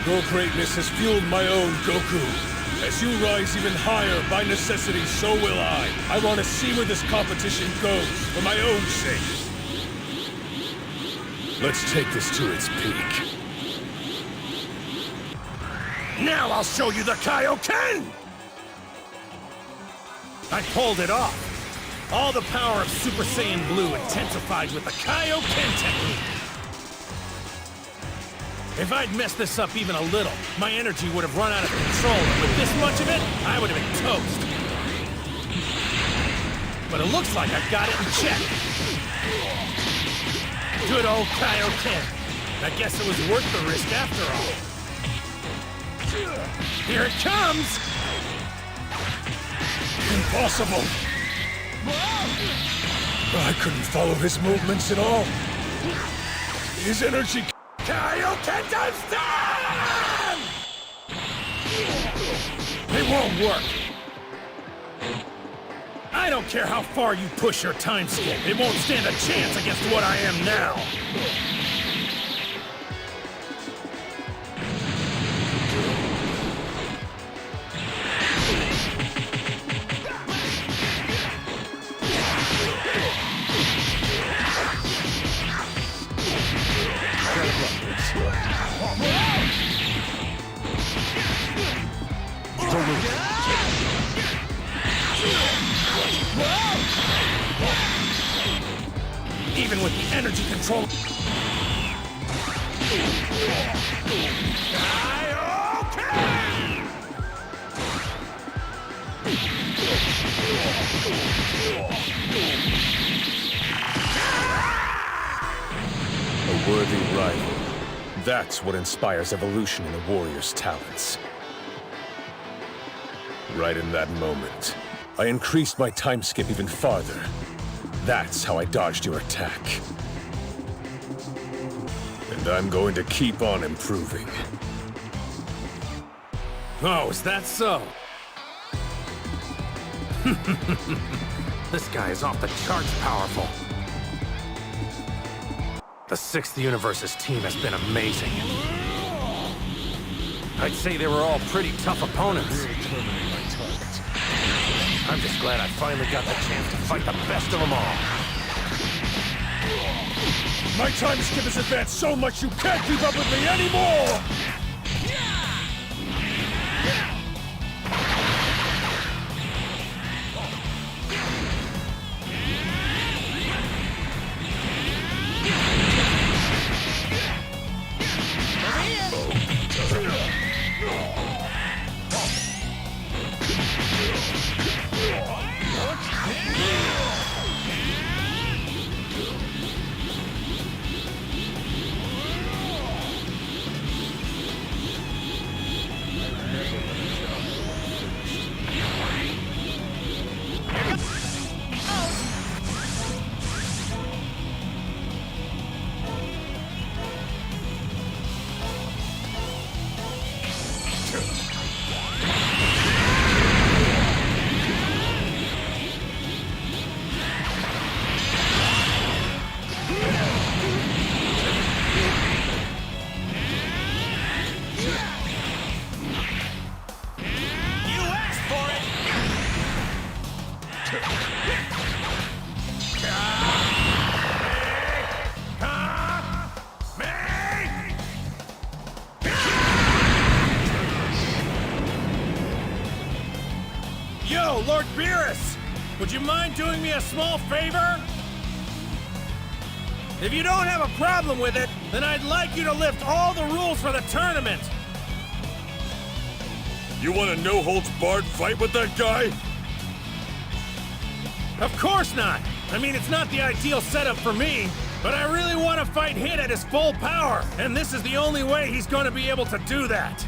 Your greatness has fueled my own, Goku. As you rise even higher, by necessity, so will I. I want to see where this competition goes, for my own sake. Let's take this to its peak. Now I'll show you the Kaioken! I pulled it off. All the power of Super Saiyan Blue intensified with the Kaioken technique. If I'd messed this up even a little, my energy would have run out of control, and with this much of it, I would have been toast. But it looks like I've got it in check. Good old Kaioken. I guess it was worth the risk after all. Here it comes! Impossible! I couldn't follow his movements at all. His energy... Kaioken times 10! It won't work. I don't care how far you push your time skip. It won't stand a chance against what I am now. Even with the energy control... A worthy rival. That's what inspires evolution in a warrior's talents. Right in that moment, I increased my time skip even farther. That's how I dodged your attack. And I'm going to keep on improving. Oh, is that so? This guy is off the charts powerful. The 6th Universe's team has been amazing. I'd say they were all pretty tough opponents. I'm just glad I finally got the chance to fight the best of them all. My time skip has advanced so much you can't keep up with me anymore! Yo, Lord Beerus! Would you mind doing me a small favor? If you don't have a problem with it, then I'd like you to lift all the rules for the tournament. You want a no-holds-barred fight with that guy? Of course not! I mean, it's not the ideal setup for me, but I really want to fight Hit at his full power, and this is the only way he's going to be able to do that.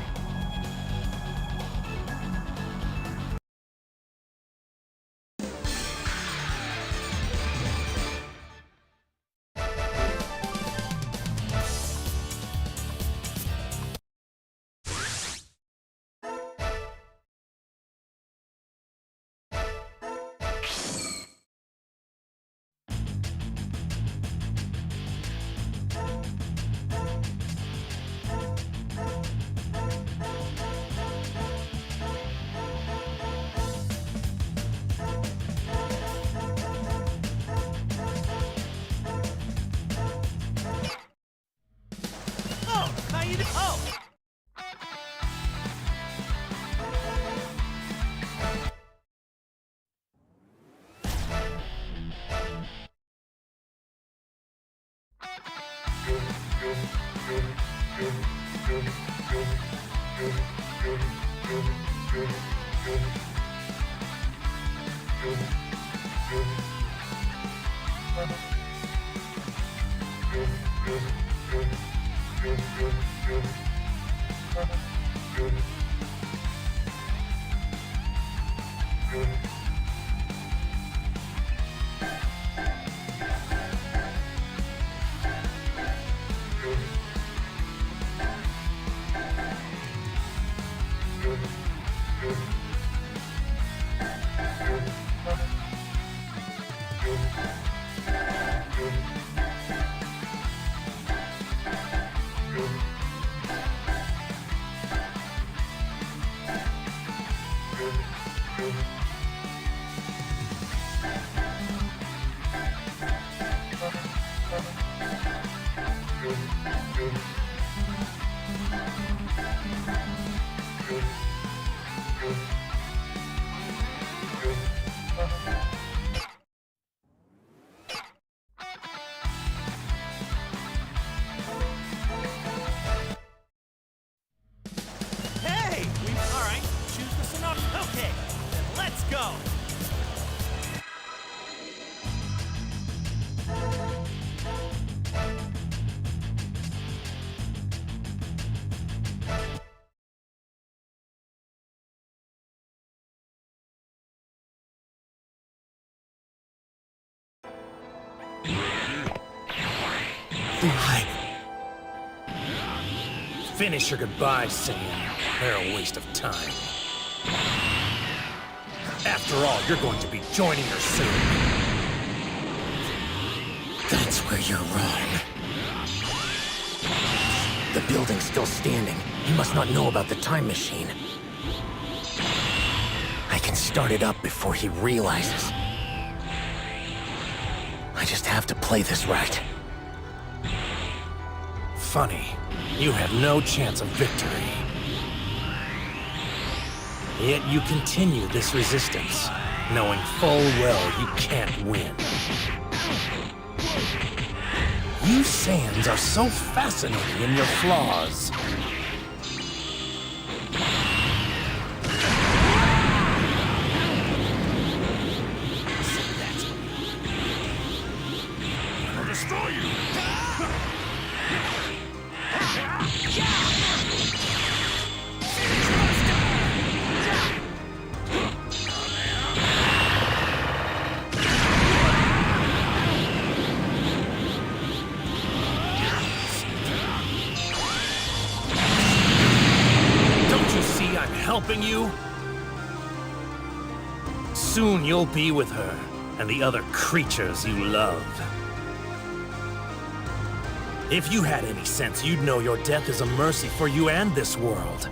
Hey! All right, choose the scenario. Okay, then let's go! Finish your goodbyes, Saiyan. They're a waste of time. After all, you're going to be joining her soon. That's where you're wrong. The building's still standing. He must not know about the time machine. I can start it up before he realizes. I just have to play this right. Funny, you have no chance of victory. Yet you continue this resistance, knowing full well you can't win. You Saiyans are so fascinating in your flaws. I'll destroy you! Helping you? Soon you'll be with her and the other creatures you love. If you had any sense, you'd know your death is a mercy for you and this world.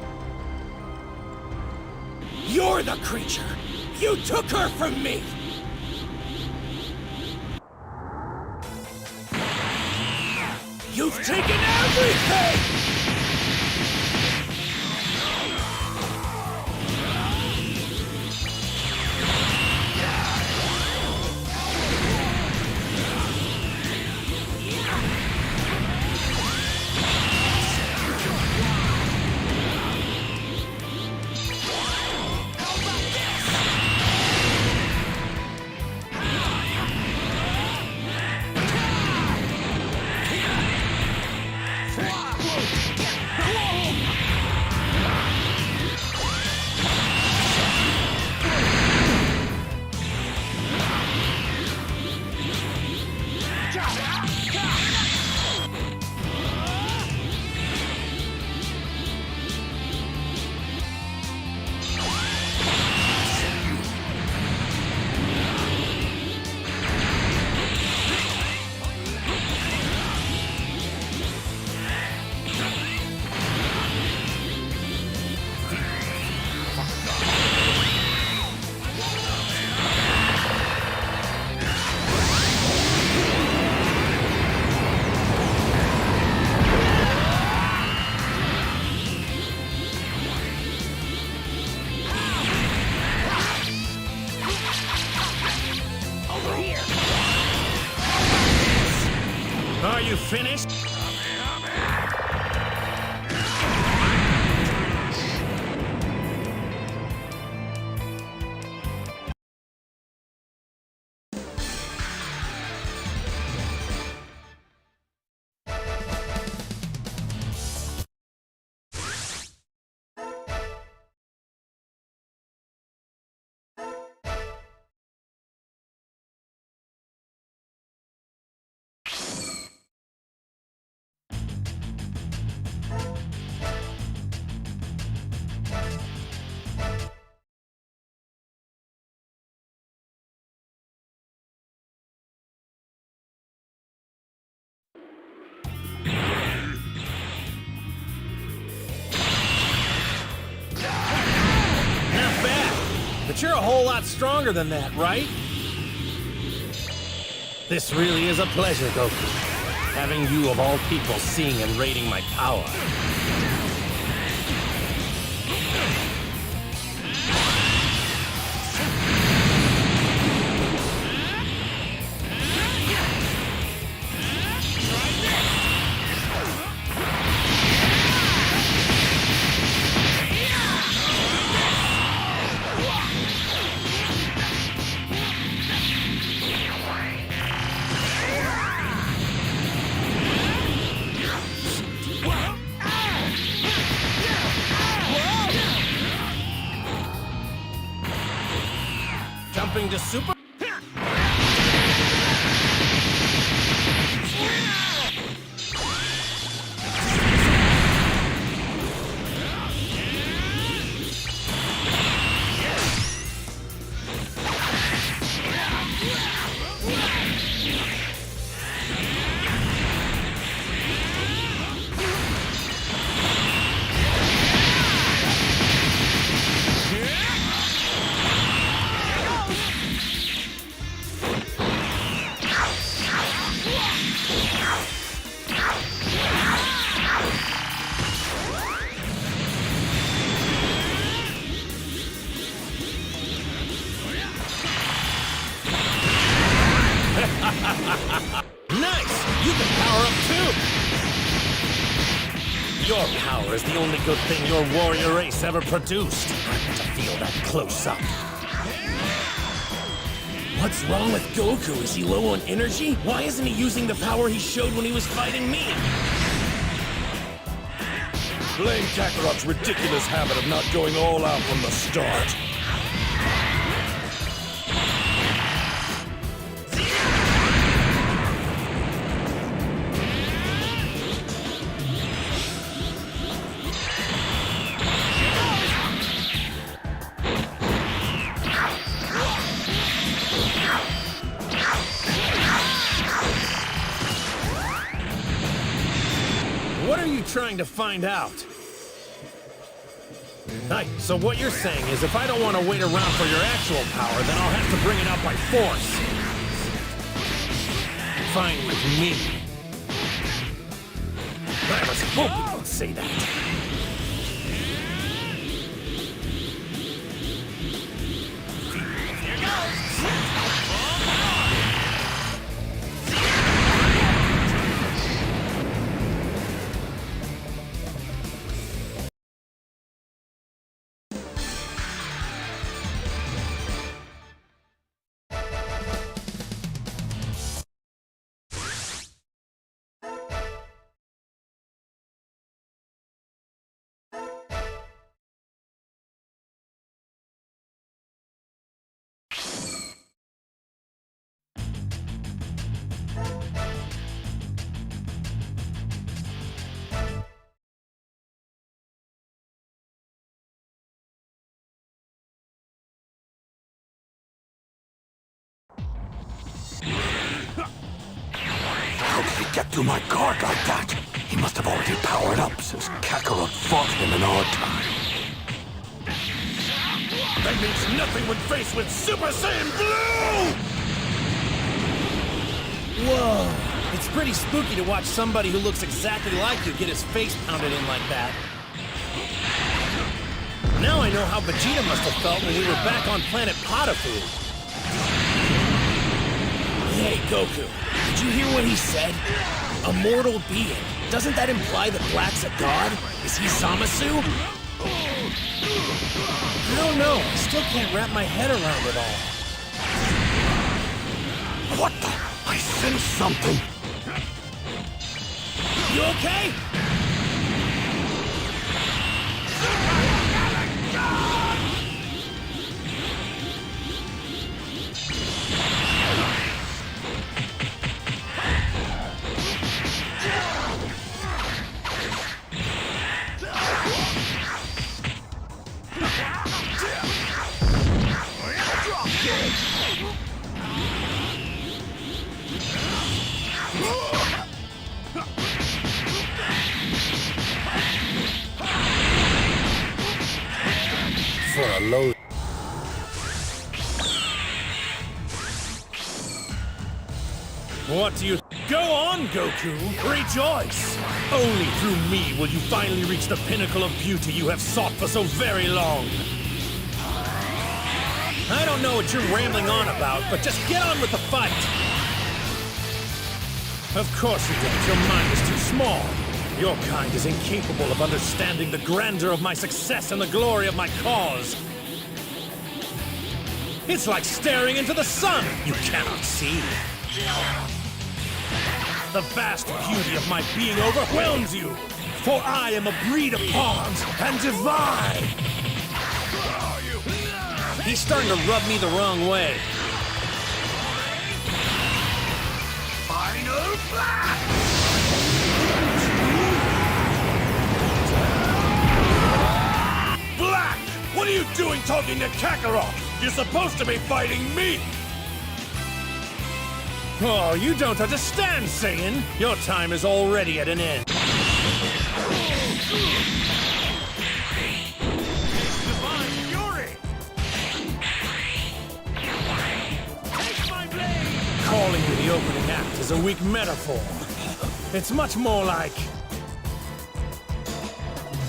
You're the creature! You took her from me! You've taken everything! Are you finished? But you're a whole lot stronger than that, right? This really is a pleasure, Goku. Having you of all people seeing and rating my power. Jumping to super... Nice! You can power up too! Your power is the only good thing your warrior race ever produced. I want to feel that close up. What's wrong with Goku? Is he low on energy? Why isn't he using the power he showed when he was fighting me? Blame Kakarot's ridiculous habit of not going all out from the start. What are you trying to find out? Right, so what you're saying is if I don't want to wait around for your actual power, then I'll have to bring it out by force. Fine with me. I was hoping you'd say that. Here goes! How did he get through my guard like that? He must have already powered up since Kakarot fought him in our time. That means nothing when faced with Super Saiyan Blue! Whoa! It's pretty spooky to watch somebody who looks exactly like you get his face pounded in like that. Now I know how Vegeta must have felt when we were back on planet Potafu. Hey, Goku, did you hear what he said? A mortal being. Doesn't that imply that Black's a god? Is he Zamasu? I don't know. I still can't wrap my head around it all. What the? I sense something. You okay? For a low... What do you... Go on, Goku! Rejoice! Only through me will you finally reach the pinnacle of beauty you have sought for so very long. I don't know what you're rambling on about, but just get on with the fight! Of course you don't. Your mind is too small. Your kind is incapable of understanding the grandeur of my success and the glory of my cause. It's like staring into the sun! You cannot see. The vast beauty of my being overwhelms you! For I am a breed apart and divine! He's starting to rub me the wrong way. Final Flash! Black! What are you doing talking to Kakarot? You're supposed to be fighting me! Oh, you don't understand, Saiyan! Your time is already at an end. Divine Fury! Take my blade! Calling you the opening act is a weak metaphor. It's much more like...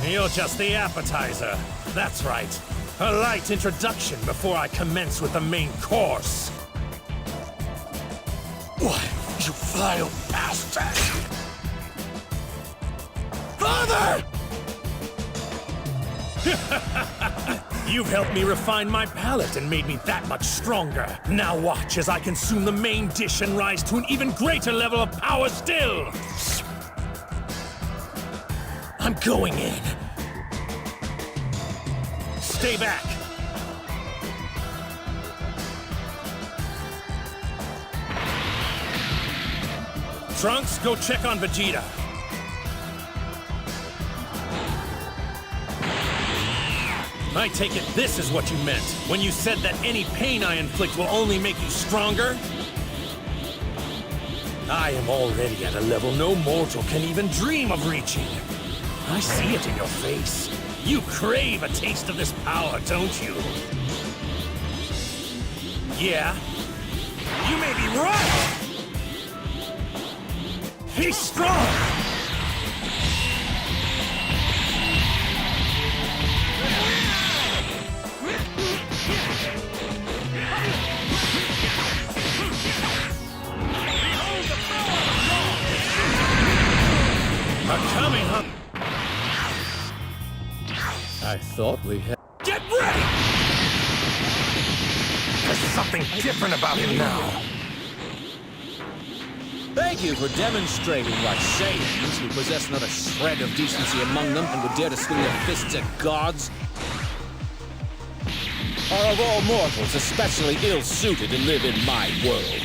You're just the appetizer. That's right. A light introduction before I commence with the main course. What? You vile bastard! Father! You've helped me refine my palate and made me that much stronger. Now watch as I consume the main dish and rise to an even greater level of power still! I'm going in. Stay back. Trunks, go check on Vegeta. I take it this is what you meant when you said that any pain I inflict will only make you stronger? I am already at a level no mortal can even dream of reaching. I see it in your face. You crave a taste of this power, don't you? Yeah. You may be right! He's strong! A coming, huh? I thought we had... Get ready! There's something different about him now. Thank you for demonstrating why Saiyans, who possess not a shred of decency among them and would dare to swing their fists at gods, are of all mortals especially ill-suited to live in my world.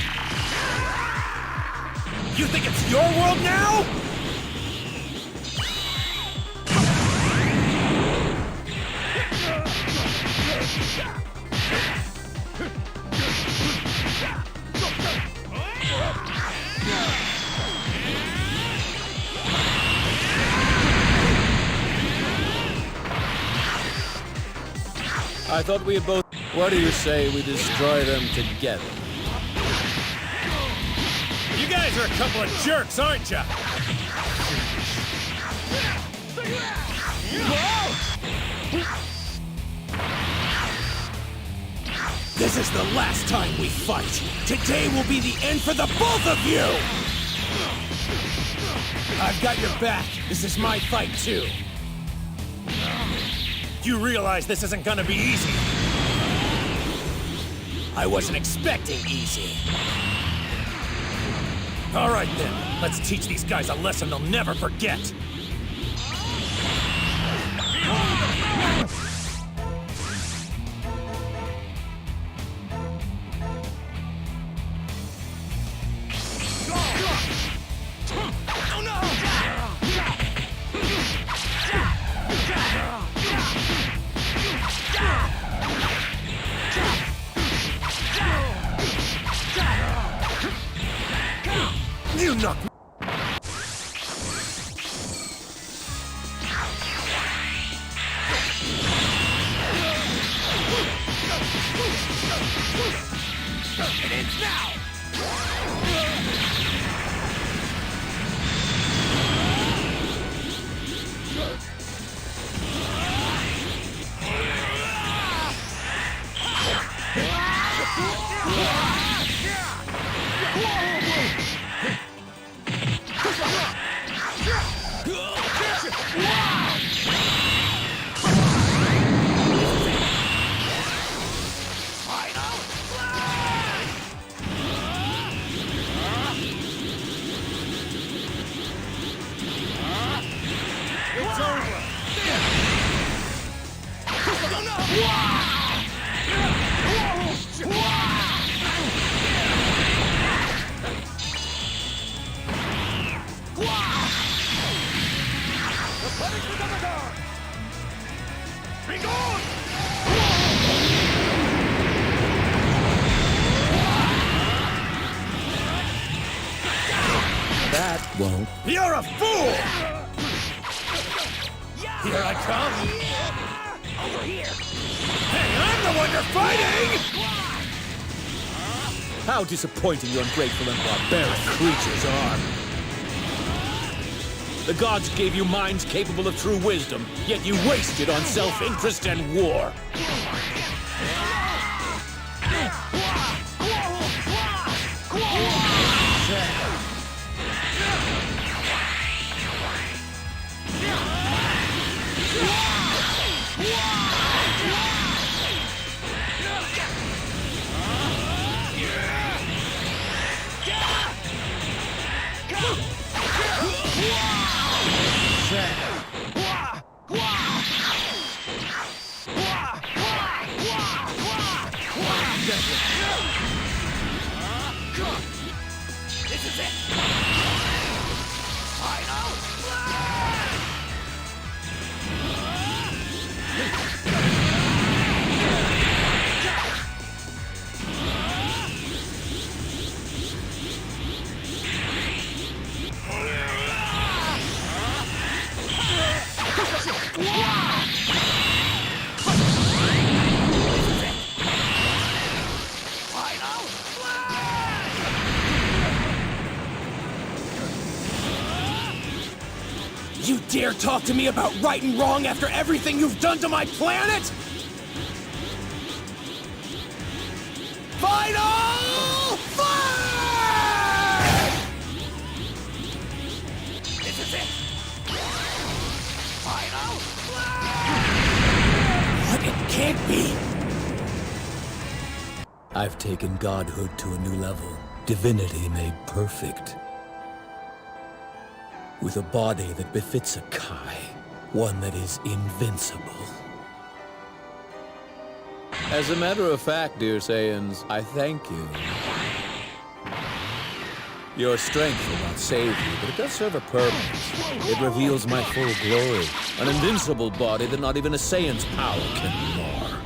You think it's your world now? I thought we had both... What do you say we destroy them together? You guys are a couple of jerks, aren't you? This is the last time we fight. Today will be the end for the both of you! I've got your back. This is my fight, too. You realize this isn't gonna be easy. I wasn't expecting easy. All right, then. Let's teach these guys a lesson they'll never forget. You knocked me. It ends now! That won't. You're a fool! Here I come! Over here! Hey, I'm the one you're fighting! How disappointing your ungrateful and barbaric creatures are. The gods gave you minds capable of true wisdom, yet you wasted on self-interest and war. This is it! Final! You dare talk to me about right and wrong after everything you've done to my planet? Final fight! This is it! Final! What? It can't be! I've taken godhood to a new level. Divinity made perfect. With a body that befits a Kai. One that is invincible. As a matter of fact, dear Saiyans, I thank you. Your strength will not save you, but it does serve a purpose. It reveals my full glory. An invincible body that not even a Saiyan's power can mar.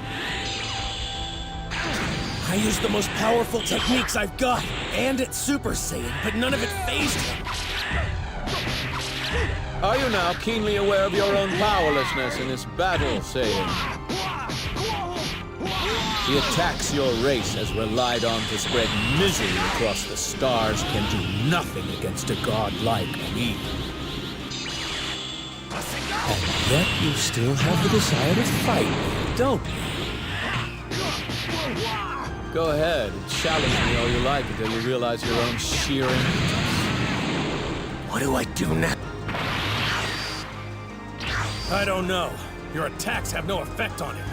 I used the most powerful techniques I've got, and it's Super Saiyan, but none of it fazed him. Are you now keenly aware of your own powerlessness in this battle, Saiyan? The attacks your race has relied on to spread misery across the stars can do nothing against a god like me. And yet you still have the desire to fight me, don't you? Go ahead and challenge me all you like until you realize your own sheer impotence. What do I do now? I don't know. Your attacks have no effect on him.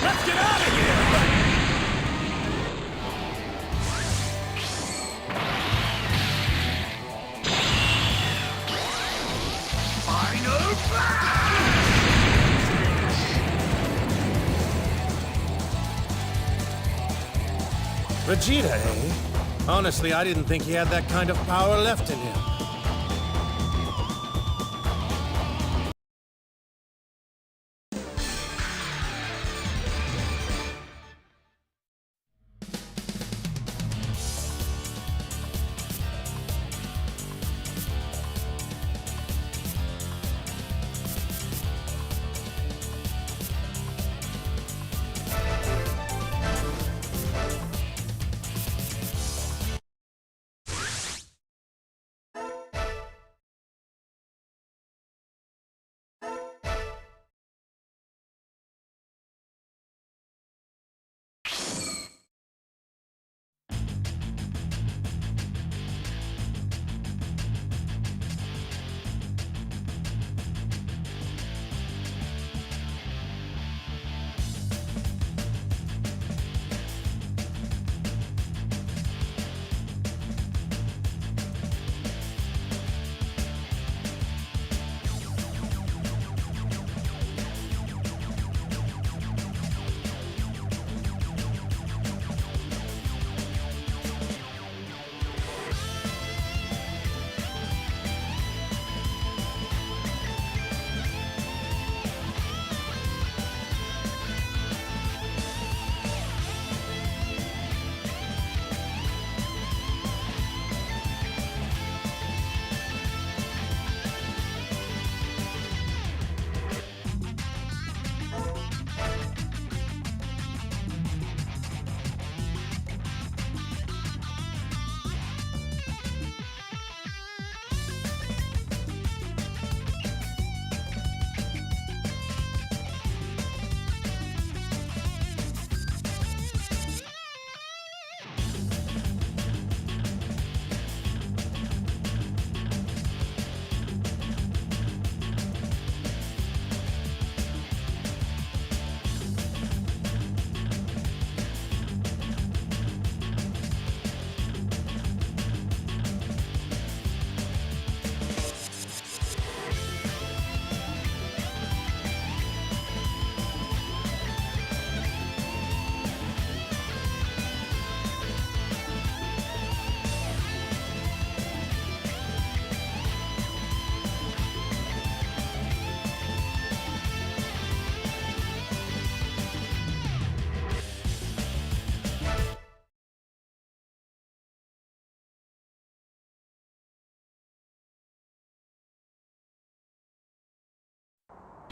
Let's get out of here! Vegeta, eh? Honestly, I didn't think he had that kind of power left in him.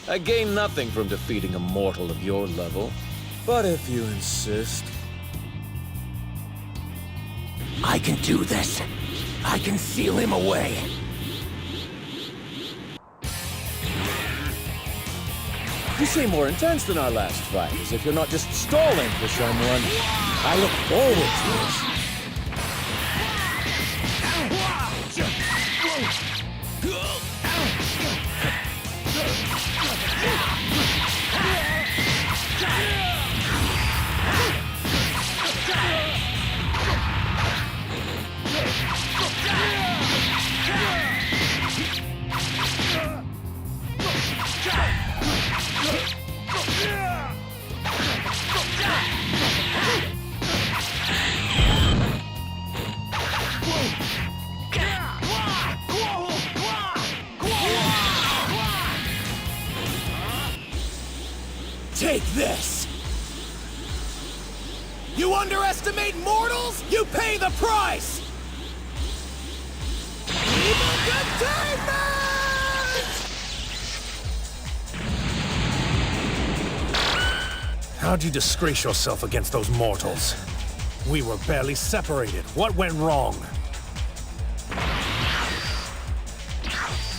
I gain nothing from defeating a mortal of your level. But if you insist... I can do this. I can seal him away. You seem more intense than our last fight, as if you're not just stalling for someone. I look forward to it. Take this! You underestimate mortals? You pay the price! Evil containment! How'd you disgrace yourself against those mortals? We were barely separated. What went wrong?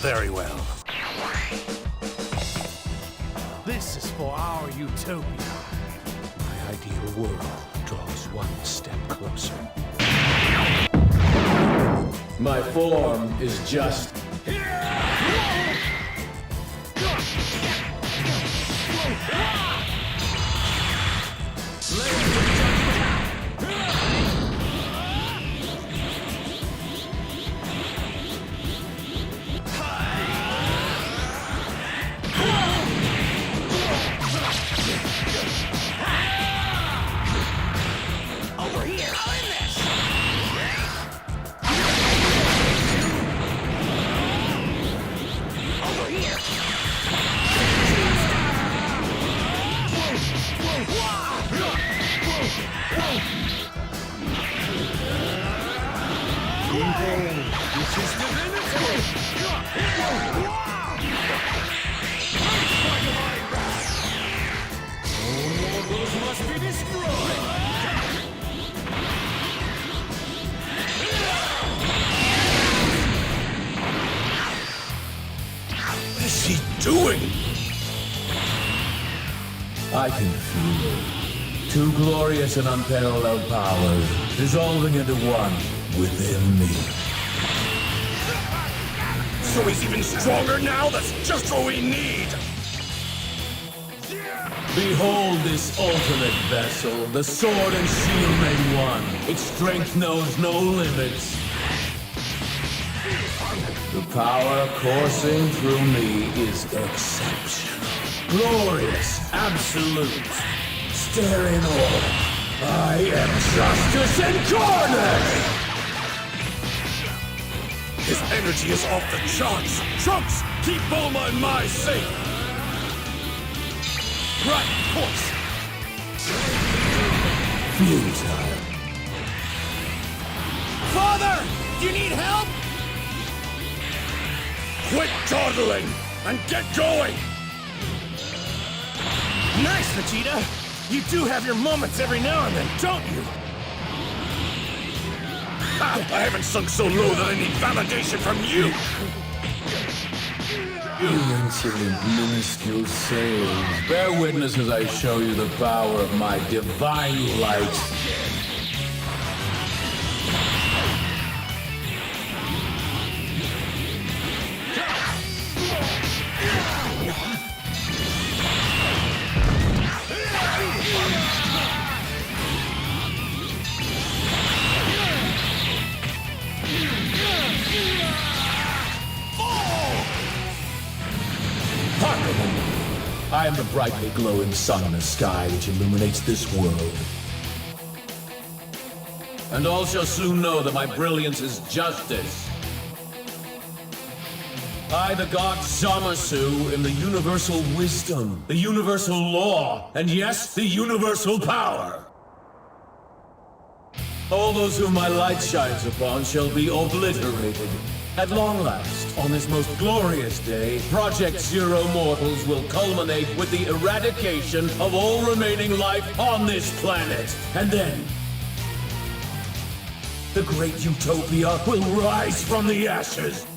Very well. This is for our utopia. My ideal world draws one step closer. My form is just... What is he doing? I can feel two glorious and unparalleled powers dissolving into one within me. So he's even stronger now? That's just what we need! Behold this ultimate vessel, the sword and shield made one. Its strength knows no limits. The power coursing through me is exceptional. Glorious, absolute. Stare in awe. I am justice incarnate! His energy is off the charts! Trunks, keep Bulma and Mai safe! Right course! Futile. Father! Do you need help? Quit dawdling and get going! Nice, Vegeta! You do have your moments every now and then, don't you? Ha! I haven't sunk so low that I need validation from you! You insolent, minuscule sails, bear witness as I show you the power of my divine light. I am the brightly glowing sun in the sky which illuminates this world. And all shall soon know that my brilliance is justice. I, the god Zamasu, am the universal wisdom, the universal law, and yes, the universal power. All those whom my light shines upon shall be obliterated. At long last, on this most glorious day, Project Zero Mortals will culminate with the eradication of all remaining life on this planet. And then, the great utopia will rise from the ashes.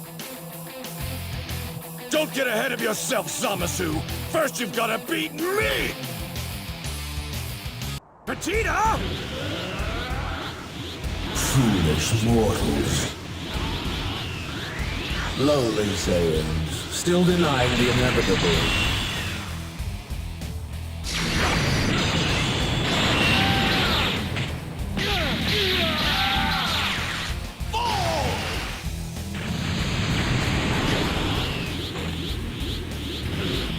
Don't get ahead of yourself, Zamasu! First you've gotta beat me! Vegeta! Foolish mortals. Lowly Saiyans, still denying the inevitable.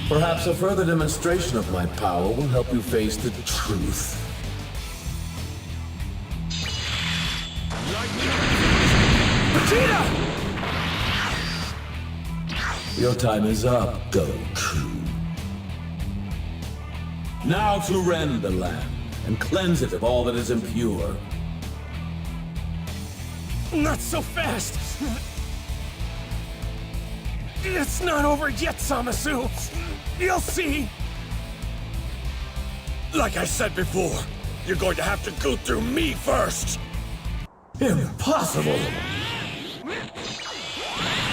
Perhaps a further demonstration of my power will help you face the truth. Vegeta! Your time is up, Goku. Now to rend the land and cleanse it of all that is impure. Not so fast! It's not over yet, Zamasu! You'll see! Like I said before, you're going to have to go through me first! Impossible!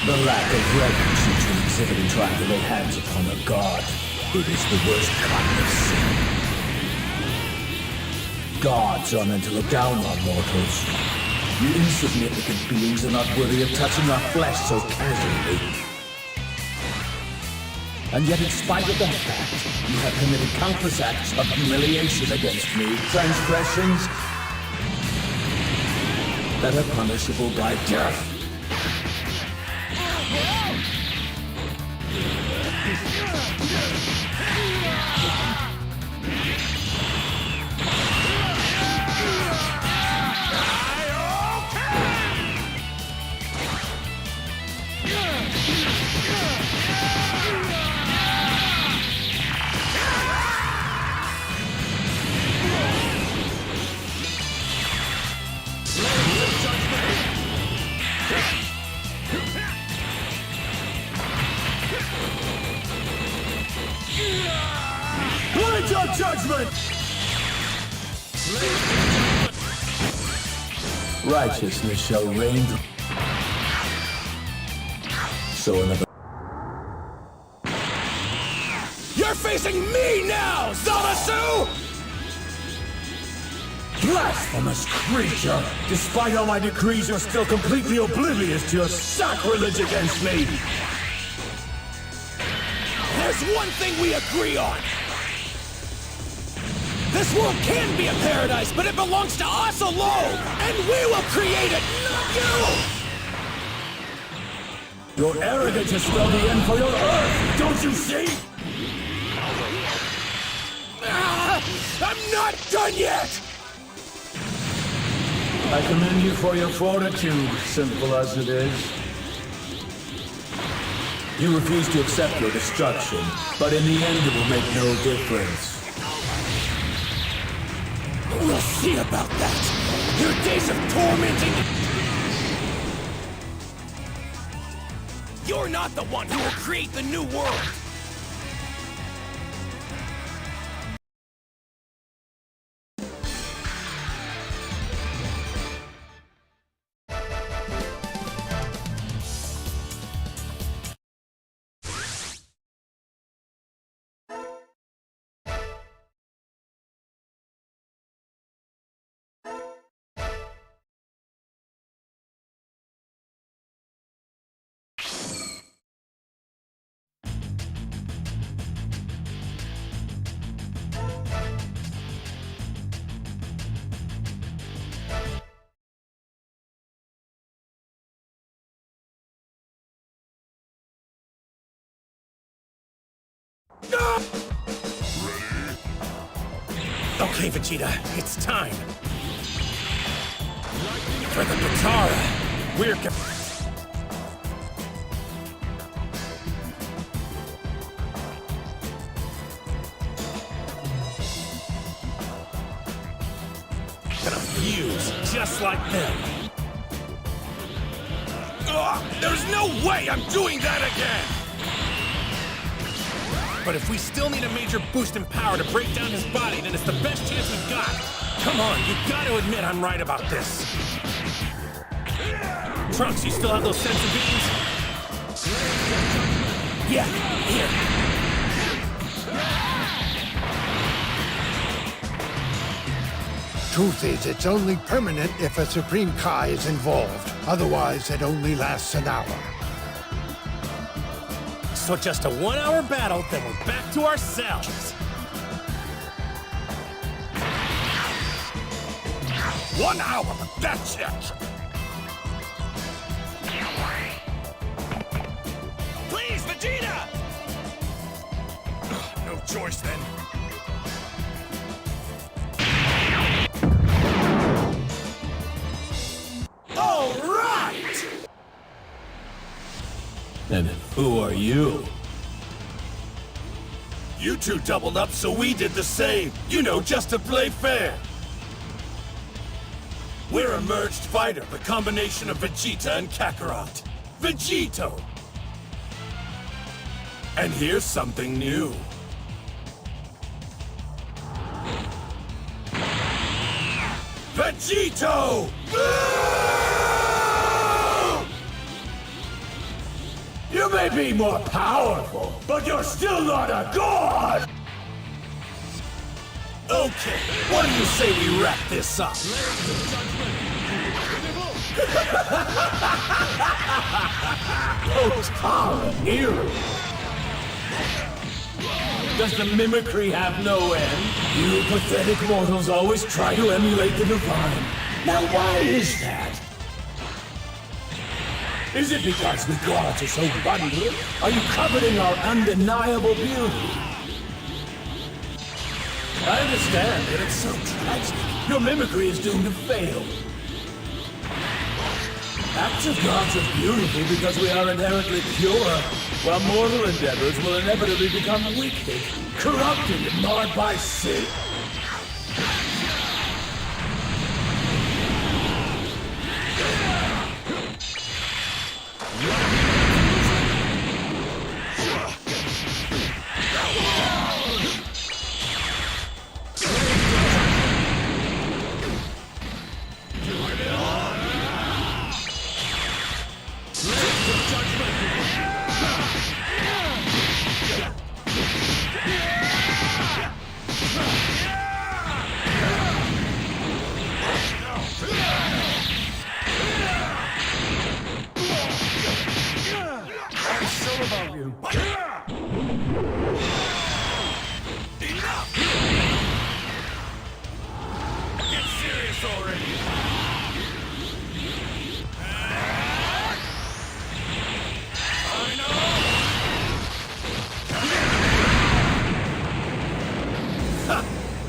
The lack of reverence you two exhibit in trying to lay hands upon a god. It is the worst kind of sin. Gods are meant to look down on mortals. You insignificant beings are not worthy of touching our flesh so casually. And yet, in spite of that fact, you have committed countless acts of humiliation against me. Transgressions that are punishable by death. What is your judgment? Righteousness shall reign. So another. You're facing me now, Zamasu! Blasphemous creature! Despite all my decrees, you're still completely oblivious to your sacrilege against me! There's one thing we agree on! This world can be a paradise, but it belongs to us alone! And we will create it, not you! Your arrogance has spelled the end for your Earth! Don't you see? I'm not done yet! I commend you for your fortitude, simple as it is. You refuse to accept your destruction, but in the end it will make no difference. We'll see about that! Your days of tormenting... You're not the one who will create the new world! Okay, Vegeta, it's time. For the Katara, we're gonna fuse just like them. There's no way I'm doing that again! But if we still need a major boost in power to break down his body, then it's the best chance we've got. Come on, you gotta admit I'm right about this. Trunks, you still have those sensor beams? Yeah, here. Truth is, it's only permanent if a Supreme Kai is involved. Otherwise, it only lasts an hour. So just a 1 hour battle, then we're back to ourselves. 1 hour, that's it! Please, Vegeta! No choice then. All right! And who are you? You two doubled up, so we did the same. You know, just to play fair. We're a merged fighter, the combination of Vegeta and Kakarot. Vegito! And here's something new. Vegito! You may be more powerful, but you're still not a god! Okay, what do you say we wrap this up? Power hero! Does the mimicry have no end? You pathetic mortals always try to emulate the divine. Now why is that? Is it because the gods are so wondrous? Are you coveting our undeniable beauty? I understand that it's so tragic. Your mimicry is doomed to fail. Acts of gods are beautiful because we are inherently pure, while mortal endeavors will inevitably become wicked, corrupted, and marred by sin.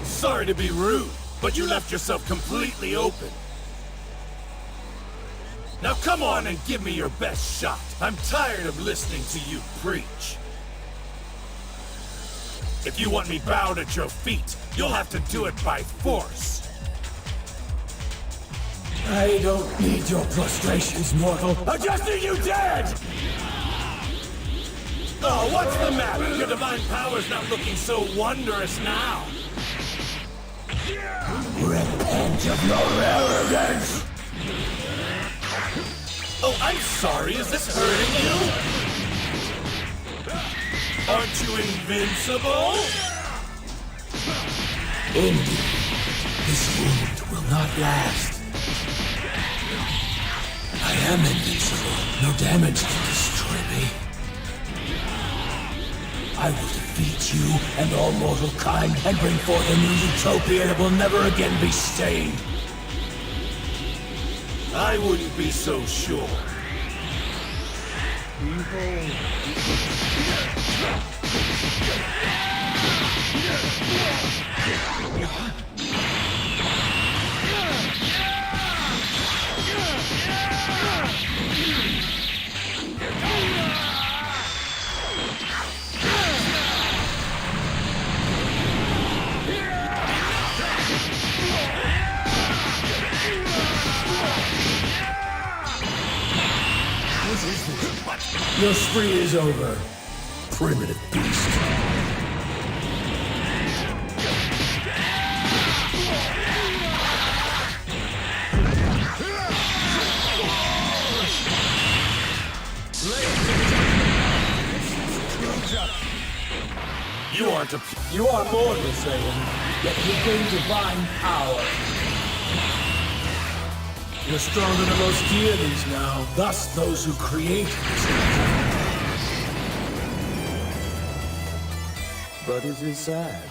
Sorry to be rude, but you left yourself completely open. Now come on and give me your best shot. I'm tired of listening to you preach. If you want me bowed at your feet, you'll have to do it by force. I don't need your prostrations, mortal. I just need you dead! Oh, what's the matter? Your divine power's not looking so wondrous now. Repent of your arrogance! Oh, I'm sorry. Is this hurting you? Aren't you invincible? Indeed, this wound will not last. I am invincible. No damage can destroy me. I will defeat you and all mortal kind and bring forth a new utopia that will never again be stained. I wouldn't be so sure. Your spree is over, primitive beast. You are mortal, Saiyan, yet you gain divine power. You're stronger than most deities now, thus those who create this. But is it sad?